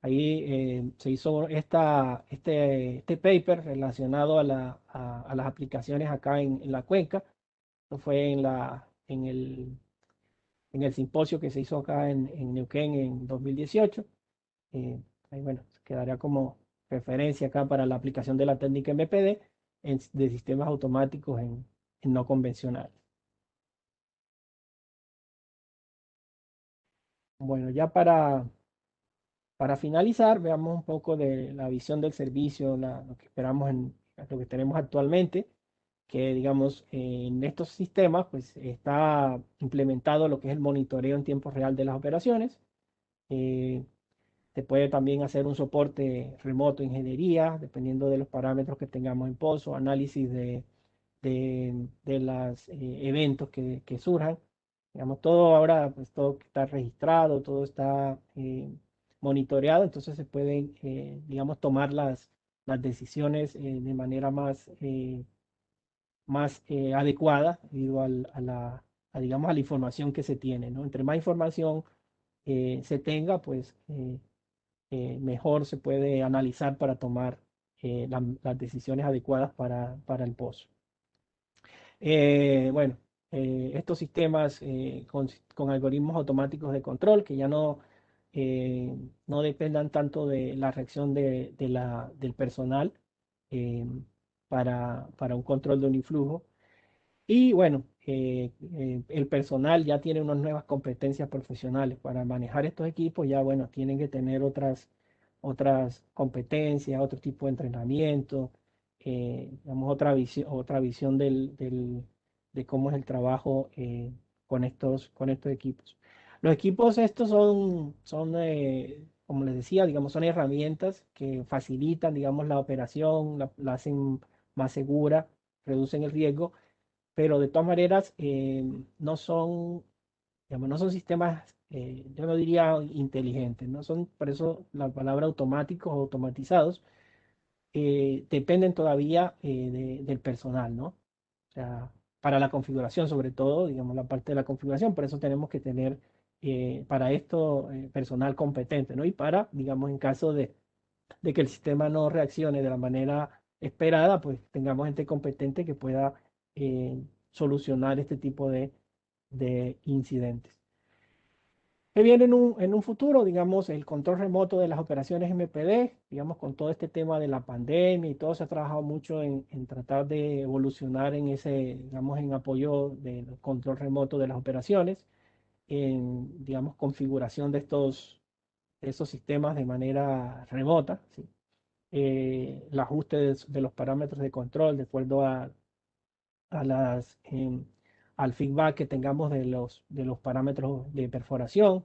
ahí se hizo este paper relacionado a las aplicaciones acá en la cuenca. Esto fue en el simposio que se hizo acá en Neuquén en 2018. Ahí, bueno, quedaría como referencia acá para la aplicación de la técnica MPD de sistemas automáticos en no convencionales. Bueno, ya para finalizar, veamos un poco de la visión del servicio, lo que esperamos lo que tenemos actualmente, que digamos en estos sistemas pues está implementado lo que es el monitoreo en tiempo real de las operaciones. Se puede también hacer un soporte remoto, ingeniería, dependiendo de los parámetros que tengamos en pozo, análisis de los eventos que surjan. Digamos, todo ahora, pues todo está registrado, todo está monitoreado, entonces se pueden, digamos, tomar las decisiones de manera más adecuada debido digamos, a la información que se tiene, ¿no? Entre más información se tenga, pues mejor se puede analizar para tomar las decisiones adecuadas para el pozo. Bueno, estos sistemas con algoritmos automáticos de control que ya no dependan tanto de la reacción del personal eh, para un control de un influjo. Y bueno, el personal ya tiene unas nuevas competencias profesionales para manejar estos equipos, ya bueno, tienen que tener otras competencias, otro tipo de entrenamiento, digamos, otra visión de cómo es el trabajo con estos equipos. Los equipos estos como les decía, digamos, son herramientas que facilitan, digamos, la operación, la hacen más segura, reducen el riesgo, pero de todas maneras no son, digamos, no son sistemas, yo no diría inteligentes, no son, por eso la palabra automáticos o automatizados, dependen todavía del personal, ¿no? O sea, para la configuración sobre todo, digamos, la parte de la configuración, por eso tenemos que tener para esto personal competente, ¿no? Y para, digamos, en caso de que el sistema no reaccione de la manera esperada, pues tengamos gente competente que pueda solucionar este tipo de incidentes. Que viene en un futuro, digamos, el control remoto de las operaciones MPD, digamos, con todo este tema de la pandemia y todo, se ha trabajado mucho en tratar de evolucionar en ese, digamos, en apoyo del control remoto de las operaciones, en, digamos, configuración de esos sistemas de manera remota, ¿sí? El ajuste de los parámetros de control de acuerdo a al feedback que tengamos de los parámetros de perforación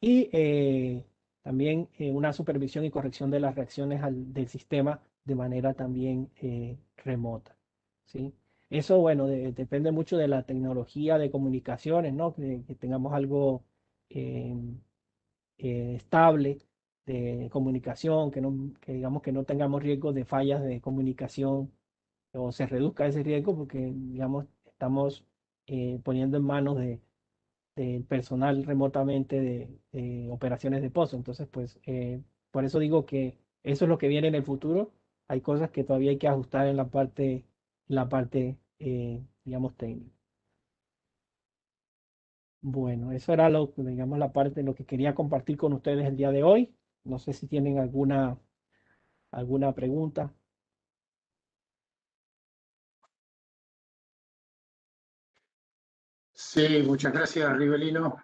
y también una supervisión y corrección de las reacciones del sistema de manera también remota, ¿sí? Eso, bueno, depende mucho de la tecnología de comunicaciones, ¿no? Que tengamos algo eh, estable de comunicación, que digamos que no tengamos riesgo de fallas de comunicación o se reduzca ese riesgo porque, digamos, estamos poniendo en manos del personal remotamente de operaciones de pozo. Entonces, pues, por eso digo que eso es lo que viene en el futuro. Hay cosas que todavía hay que ajustar en la parte, digamos, técnica. Bueno, eso era digamos, la parte de lo que quería compartir con ustedes el día de hoy. No sé si tienen alguna pregunta. Sí, muchas gracias, Rivelino.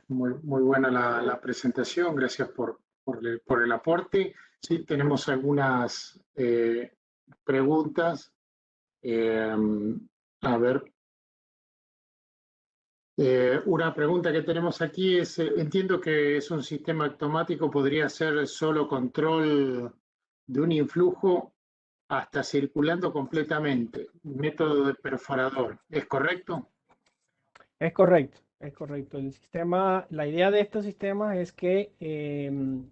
Muy buena la presentación. Gracias por el aporte. Sí, tenemos algunas preguntas. Eh, a ver, una pregunta que tenemos aquí es, entiendo que es un sistema automático, podría ser solo control de un influjo hasta circulando completamente, método de perforador, ¿es correcto? Es correcto, es correcto. La idea de estos sistemas es que el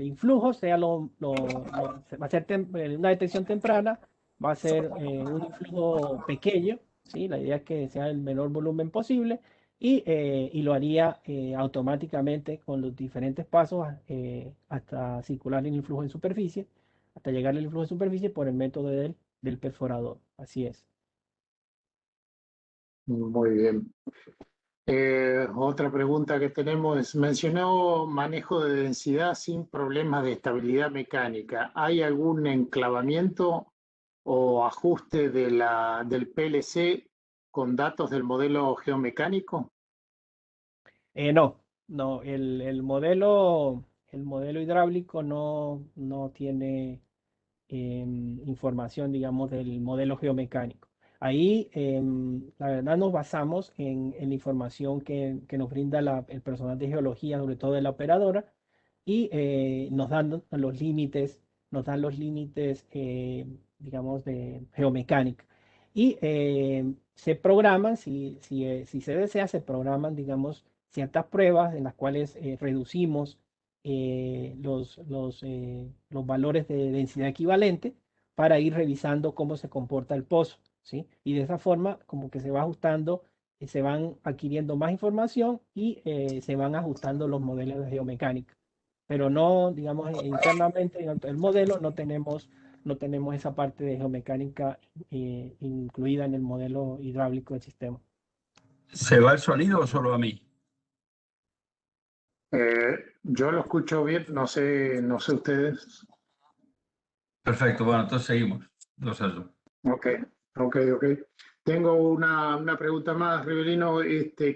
influjo sea va a ser una detección temprana, va a ser un influjo pequeño, ¿sí? La idea es que sea el menor volumen posible y lo haría automáticamente con los diferentes pasos hasta circular el influjo en superficie, hasta llegar el influjo en superficie por el método del perforador. Así es. Muy bien. Otra pregunta que tenemos es, mencionó manejo de densidad sin problemas de estabilidad mecánica. ¿Hay algún enclavamiento o ajuste del PLC con datos del modelo geomecánico? No, no, el modelo hidráulico no tiene información, digamos, del modelo geomecánico. Ahí, la verdad, nos basamos en la información que nos brinda el personal de geología, sobre todo de la operadora, y nos dan los límites, digamos, de geomecánica. Y se programan, si se desea, se programan, digamos, ciertas pruebas en las cuales reducimos los valores de densidad equivalente para ir revisando cómo se comporta el pozo, ¿sí? Y de esa forma, como que se va ajustando, se van adquiriendo más información y se van ajustando los modelos de geomecánica. Pero no, digamos, internamente en el modelo no tenemos esa parte de geomecánica incluida en el modelo hidráulico del sistema. ¿Se va el sonido o solo a mí? Yo lo escucho bien, no sé ustedes. Perfecto, bueno, entonces seguimos. 2-2. Ok, ok. Tengo una pregunta más, Rivelino.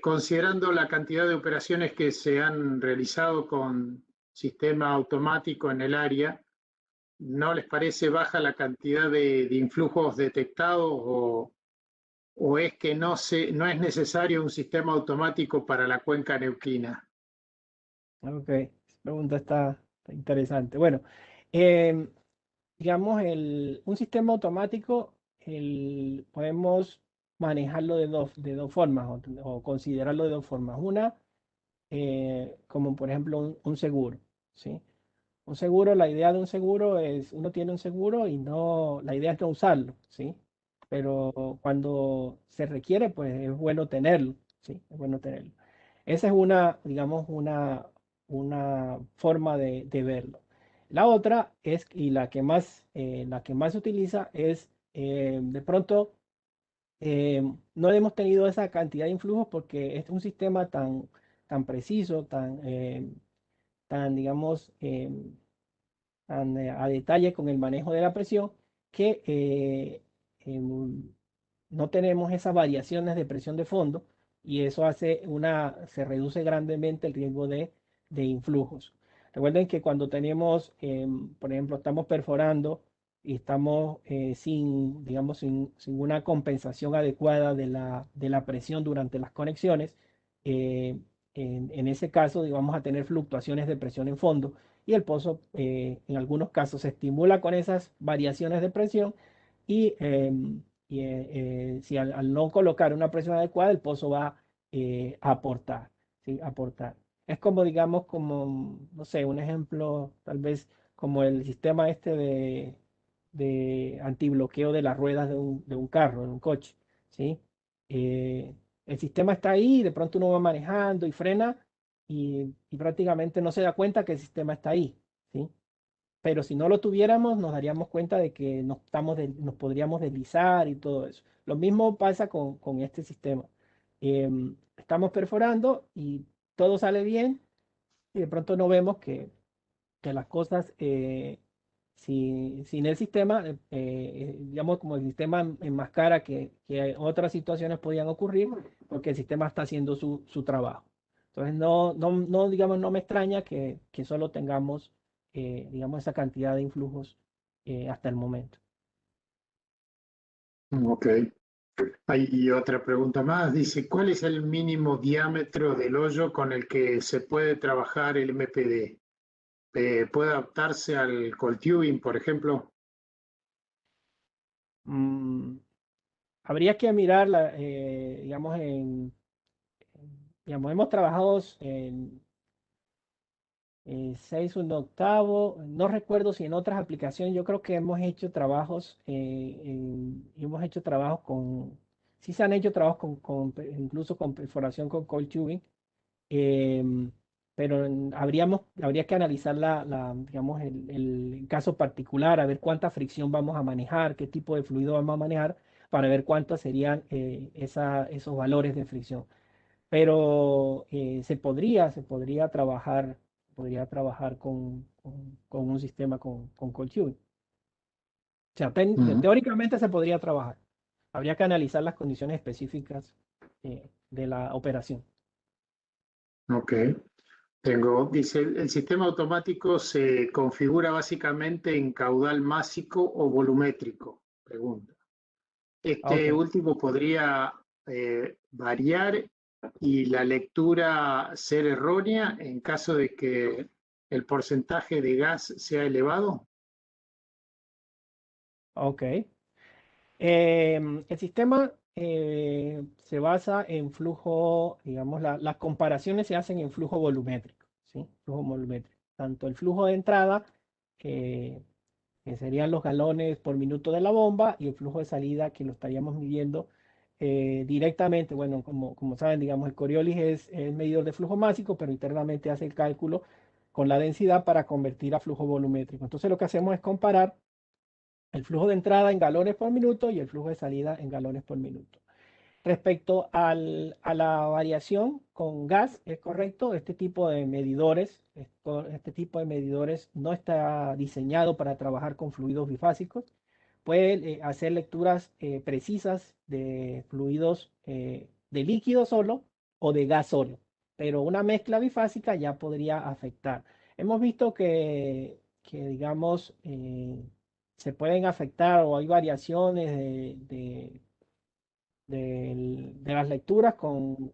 Considerando la cantidad de operaciones que se han realizado con sistema automático en el área, ¿no les parece baja la cantidad de influjos detectados o es que no es necesario un sistema automático para la cuenca neuquina? Ok, esa pregunta está interesante. Bueno, em, digamos, un sistema automático podemos manejarlo de dos formas o considerarlo de dos formas. Una, como por ejemplo un seguro, ¿sí? Un seguro, la idea de un seguro es, uno tiene un seguro y no, la idea es no usarlo, ¿sí? Pero cuando se requiere, pues es bueno tenerlo, ¿sí? Es bueno tenerlo. Esa es una, digamos, una forma de verlo. La otra es, y la que más se utiliza es, de pronto, no hemos tenido esa cantidad de influjos porque es un sistema tan preciso, digamos, a detalle con el manejo de la presión que no tenemos esas variaciones de presión de fondo y eso se reduce grandemente el riesgo de influjos. Recuerden que cuando tenemos, por ejemplo, estamos perforando y estamos digamos, sin una compensación adecuada de la presión durante las conexiones, eh, en ese caso vamos a tener fluctuaciones de presión en fondo y el pozo en algunos casos se estimula con esas variaciones de presión y, si al no colocar una presión adecuada el pozo va a aportar, ¿sí? Aportar. Es como, digamos, como, no sé, un ejemplo, tal vez como el sistema este de antibloqueo de las ruedas de un carro, de un coche, ¿sí? Eh, el sistema está ahí, y de pronto uno va manejando y frena y prácticamente no se da cuenta que el sistema está ahí, ¿sí? Pero si no lo tuviéramos, nos daríamos cuenta de que nos podríamos deslizar y todo eso. Lo mismo pasa con este sistema. Estamos perforando y todo sale bien y de pronto no vemos que las cosas sin el sistema, digamos como el sistema enmascara que otras situaciones podían ocurrir porque el sistema está haciendo su trabajo. Entonces, no, digamos, no me extraña que solo tengamos, digamos, esa cantidad de influjos hasta el momento. Ok. Hay otra pregunta más. Dice, ¿cuál es el mínimo diámetro del hoyo con el que se puede trabajar el MPD? ¿Puede adaptarse al cold tubing, por ejemplo? Mm, habría que mirar, digamos, digamos, hemos trabajado en 6/1/8. No recuerdo si en otras aplicaciones, yo creo que hemos hecho trabajos, sí se han hecho trabajos incluso con perforación con coil tubing, em, pero habría que analizar digamos, el caso particular, a ver cuánta fricción vamos a manejar, qué tipo de fluido vamos a manejar, para ver cuántos serían esos valores de fricción. Pero podría trabajar con un sistema con cold tubing. O sea, Ujú. teóricamente se podría trabajar. Habría que analizar las condiciones específicas de la operación. Ok. Dice, el sistema automático se configura básicamente en caudal másico o volumétrico. Pregunta. Este Ok. último podría variar y la lectura ser errónea en caso de que el porcentaje de gas sea elevado. Ok. El sistema se basa en flujo, digamos, las comparaciones se hacen en flujo volumétrico, ¿sí? Flujo volumétrico. Tanto el flujo de entrada, eh, que serían los galones por minuto de la bomba, y el flujo de salida, que lo estaríamos midiendo directamente. Bueno, como saben, digamos, el Coriolis es el medidor de flujo másico, pero internamente hace el cálculo con la densidad para convertir a flujo volumétrico. Entonces lo que hacemos es comparar el flujo de entrada en galones por minuto y el flujo de salida en galones por minuto. Respecto a la variación con gas, es correcto, este tipo de medidores, este tipo de medidores no está diseñado para trabajar con fluidos bifásicos. Puede hacer lecturas precisas de fluidos de líquido solo o de gas solo, pero una mezcla bifásica ya podría afectar. Hemos visto que digamos, se pueden afectar o hay variaciones de las lecturas con,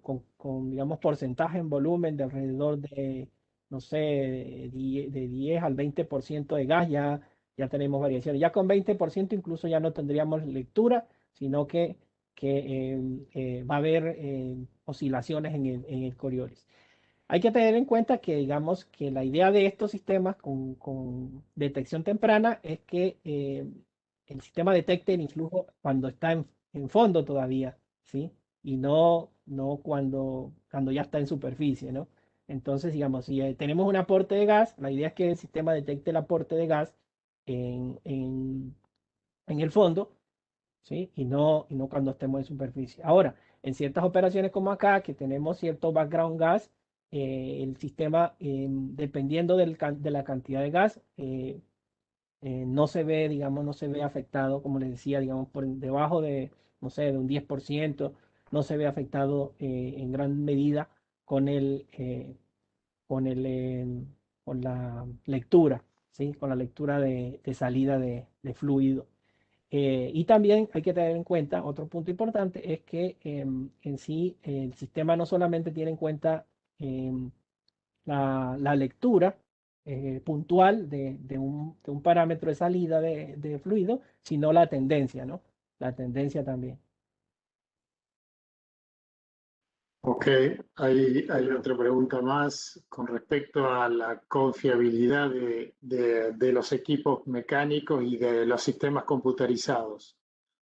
digamos, porcentaje en volumen de alrededor de, no sé, de 10 al 20% de gas, ya tenemos variaciones. Ya con 20% incluso ya no tendríamos lectura, sino que va a haber oscilaciones en el Coriolis. Hay que tener en cuenta que, digamos, que la idea de estos sistemas con detección temprana es que el sistema detecte el influjo cuando está en fondo todavía, ¿sí? Y no cuando ya está en superficie, ¿no? Entonces, digamos, si tenemos un aporte de gas, la idea es que el sistema detecte el aporte de gas en, en, en el fondo, ¿sí? Y no cuando estemos en superficie. Ahora, en ciertas operaciones como acá, que tenemos cierto background gas, el sistema, dependiendo de la cantidad de gas, no se ve, digamos, no se ve afectado, como les decía, digamos, por debajo de, no sé, de un 10%, no se ve afectado en gran medida con con el, con la lectura, ¿sí? Con la lectura de salida de fluido. Y también hay que tener en cuenta, otro punto importante, es que en sí el sistema no solamente tiene en cuenta em, la lectura puntual de un parámetro de salida de fluido, sino la tendencia, ¿no? La tendencia también. Ok, hay otra pregunta más con respecto a la confiabilidad de los equipos mecánicos y de los sistemas computarizados.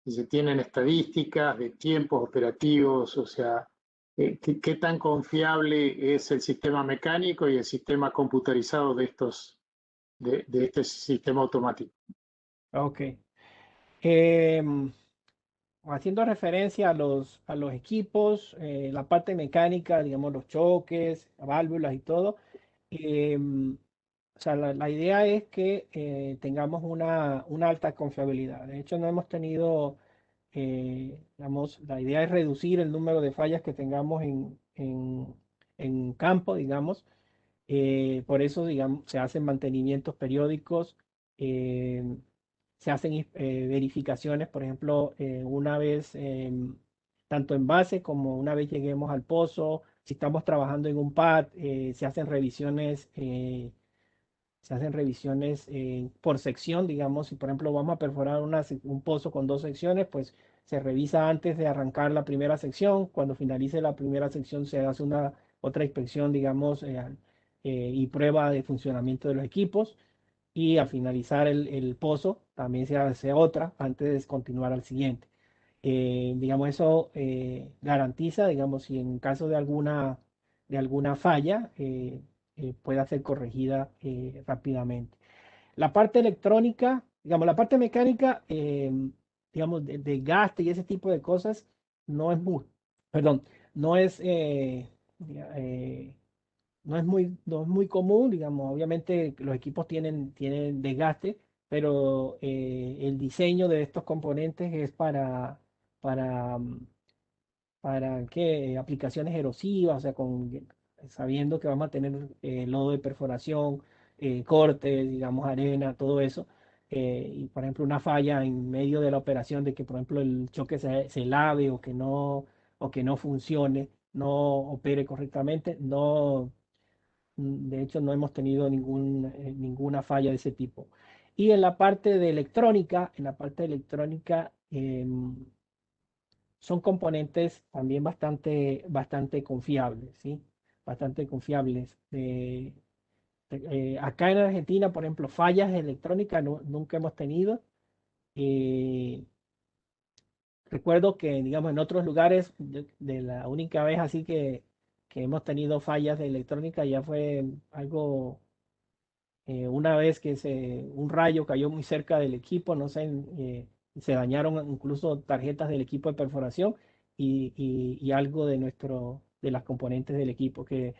Si se tienen estadísticas de tiempos operativos, o sea, ¿qué tan confiable es el sistema mecánico y el sistema computarizado de este sistema automático? Ok. Em, Haciendo referencia a los equipos, la parte mecánica, digamos, los choques, válvulas y todo. O sea, la idea es que tengamos una alta confiabilidad. De hecho, no hemos tenido, digamos, la idea es reducir el número de fallas que tengamos en campo, digamos. Por eso, digamos, se hacen mantenimientos periódicos, eh, se hacen verificaciones, por ejemplo, una vez, tanto en base como una vez lleguemos al pozo, si estamos trabajando en un pad, se hacen revisiones por sección, digamos, si por ejemplo vamos a perforar un pozo con dos secciones, pues se revisa antes de arrancar la primera sección. Cuando finalice la primera sección se hace una otra inspección, digamos, y prueba de funcionamiento de los equipos. Y al finalizar el pozo también se hace otra antes de continuar al siguiente. Digamos, eso garantiza, digamos, si en caso de alguna falla, pueda ser corregida rápidamente. La parte electrónica, digamos, la parte mecánica, digamos, de gasto y ese tipo de cosas, no es muy, perdón, no es, eh, no es muy común, digamos, obviamente los equipos tienen desgaste, pero el diseño de estos componentes es para, mm, para ¿qué? Aplicaciones erosivas, o sea, sabiendo que vamos a tener lodo de perforación, cortes, digamos, arena, todo eso. y por ejemplo una falla en medio de la operación de que por ejemplo el choque se lave o que no funcione, no opere correctamente, no, de hecho no hemos tenido ninguna falla de ese tipo. Y en la parte de electrónica, son componentes también bastante confiables, ¿sí? Bastante confiables. Acá en Argentina, por ejemplo, fallas electrónicas nunca hemos tenido. Eh, Recuerdo que, digamos, en otros lugares, de la única vez así que hemos tenido fallas de electrónica ya fue algo, una vez que un rayo cayó muy cerca del equipo, no sé, se dañaron incluso tarjetas del equipo de perforación y algo de las componentes del equipo, que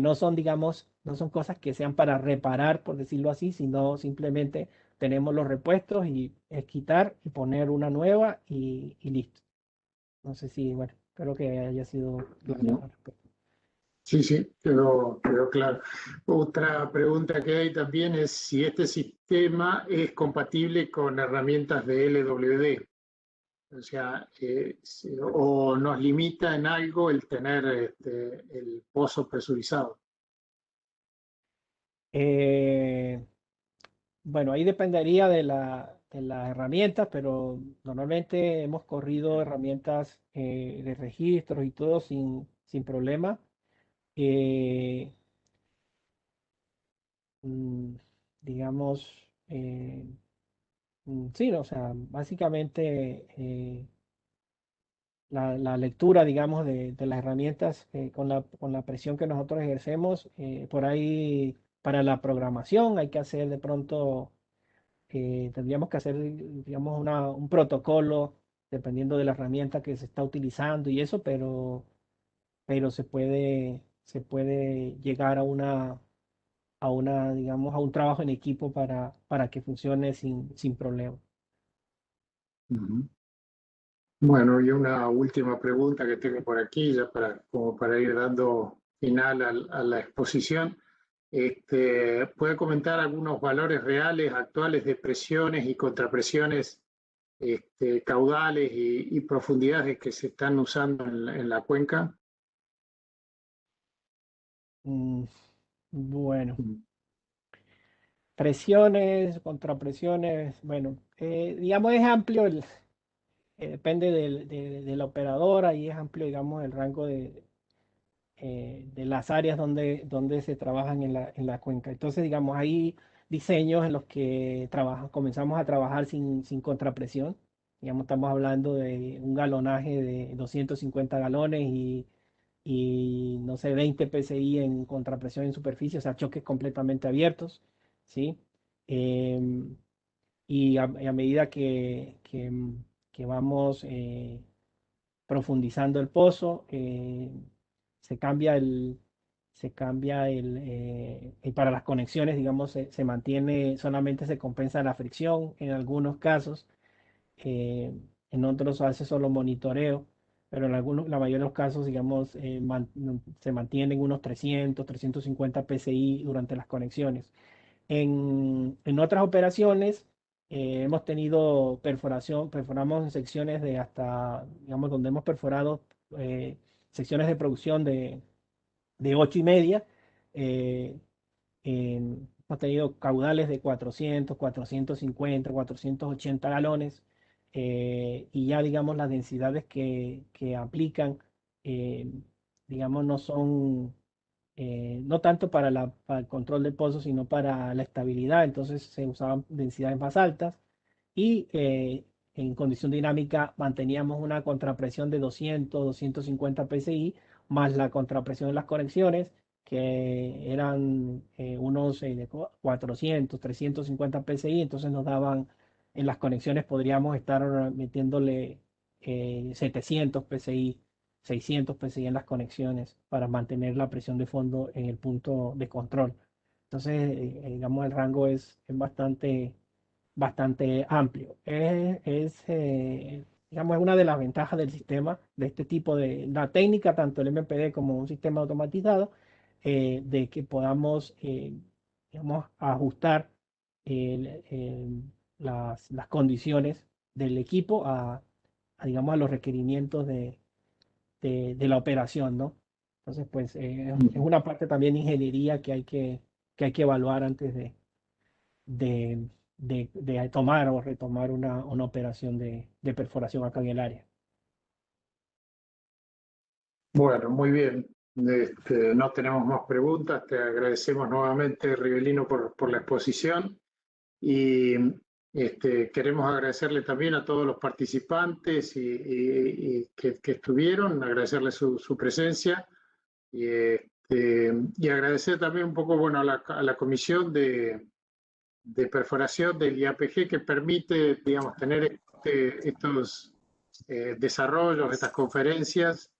no son, digamos, no son cosas que sean para reparar, por decirlo así, sino simplemente tenemos los repuestos y es quitar y poner una nueva y listo. No sé si, bueno, espero que haya sido claro al respecto. Sí, sí, quedó claro. Otra pregunta que hay también es si este sistema es compatible con herramientas de LWD, o sea, o nos limita en algo el tener el pozo presurizado. Eh, Bueno, ahí dependería de las herramientas, pero normalmente hemos corrido herramientas de registros y todo sin problema. Eh, mm, digamos, sí, o sea, básicamente la lectura, digamos, de las herramientas con la presión que nosotros ejercemos, por ahí para la programación hay que hacer de pronto tendríamos que hacer, digamos, un protocolo dependiendo de la herramienta que se está utilizando y eso, pero se puede llegar digamos, a un trabajo en equipo para que funcione sin problema. Ujú. Bueno, y una última pregunta que tengo por aquí, ya como para ir dando final a la exposición. ¿Puede comentar algunos valores reales actuales de presiones y contrapresiones, caudales y profundidades que se están usando en la cuenca? Mm, Bueno, Mm. presiones, contrapresiones, bueno, digamos es amplio, depende de la operadora y es amplio, digamos, el rango de las áreas donde se trabajan en la cuenca. Entonces, digamos, hay diseños en los que comenzamos a trabajar sin contrapresión. Digamos, estamos hablando de un galonaje de 250 galones y no sé, 20 PSI en contrapresión en superficie, o sea, choques completamente abiertos, ¿sí? Em, y a medida que vamos profundizando el pozo, se cambia y para las conexiones, digamos, se mantiene, solamente se compensa la fricción en algunos casos, eh, en otros hace solo monitoreo, pero en algunos, la mayoría de los casos, digamos, se mantienen unos 350 PSI durante las conexiones. En otras operaciones hemos tenido perforamos en secciones de hasta, digamos, donde hemos perforado eh, secciones de producción de 8,5. eh, Hemos tenido caudales de 400, 450, 480 galones y ya, digamos, las densidades que aplican, eh, digamos, no son no tanto para el control del pozo, sino para la estabilidad. Entonces se usaban densidades más altas y en condición dinámica manteníamos una contrapresión de 200, 250 PSI, más la contrapresión en las conexiones, que eran unos 400, 350 PSI. Entonces nos daban, en las conexiones podríamos estar metiéndole 700 PSI, 600 PSI en las conexiones para mantener la presión de fondo en el punto de control. Entonces, digamos, el rango es bastante amplio. Digamos, es una de las ventajas del sistema, de este tipo de la técnica, tanto el MPD como un sistema automatizado, de que podamos, digamos, ajustar las condiciones del equipo digamos, a los requerimientos de la operación, ¿no? Entonces, pues es una parte también de ingeniería que hay que evaluar antes de tomar o retomar una operación de perforación acá en el área. Bueno, muy bien. No tenemos más preguntas. Te agradecemos nuevamente, Rivelino, por la exposición. Y queremos agradecerle también a todos los participantes y que estuvieron, agradecerle su presencia y agradecer también un poco, bueno, a la comisión de perforación del IAPG que permite, digamos, tener estos desarrollos, estas conferencias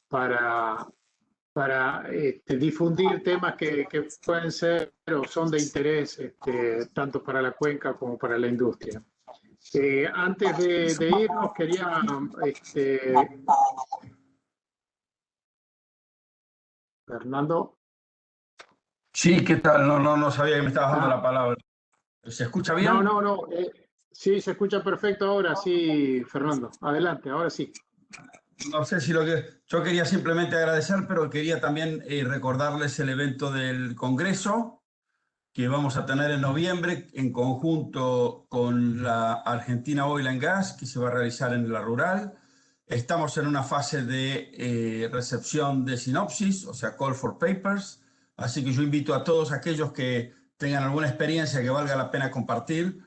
para difundir temas que pueden ser o son de interés tanto para la cuenca como para la industria. Antes de irnos, quería Fernando. Sí, ¿qué tal? No sabía que me estabas dando la palabra. ¿Se escucha bien? No. Sí, se escucha perfecto ahora, sí, Fernando. Adelante, ahora sí. No sé si yo quería simplemente agradecer, pero quería también recordarles el evento del Congreso que vamos a tener en noviembre en conjunto con la Argentina Oil and Gas, que se va a realizar en la rural. Estamos en una fase de recepción de sinopsis, o sea, call for papers. Así que yo invito a todos aquellos que tengan alguna experiencia que valga la pena compartir,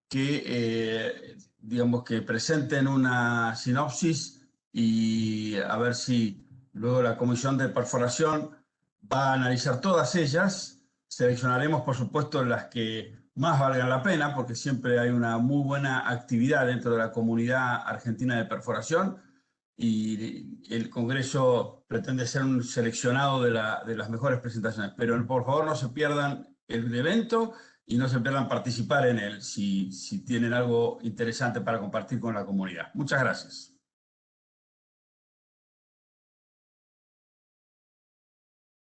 que digamos que presenten una sinopsis y a ver si luego la comisión de perforación va a analizar todas ellas. Seleccionaremos, por supuesto, las que más valgan la pena, porque siempre hay una muy buena actividad dentro de la comunidad argentina de perforación y el Congreso pretende ser un seleccionado de las mejores presentaciones. Pero por favor no se pierdan el evento y no se pierdan participar en él si tienen algo interesante para compartir con la comunidad. Muchas gracias.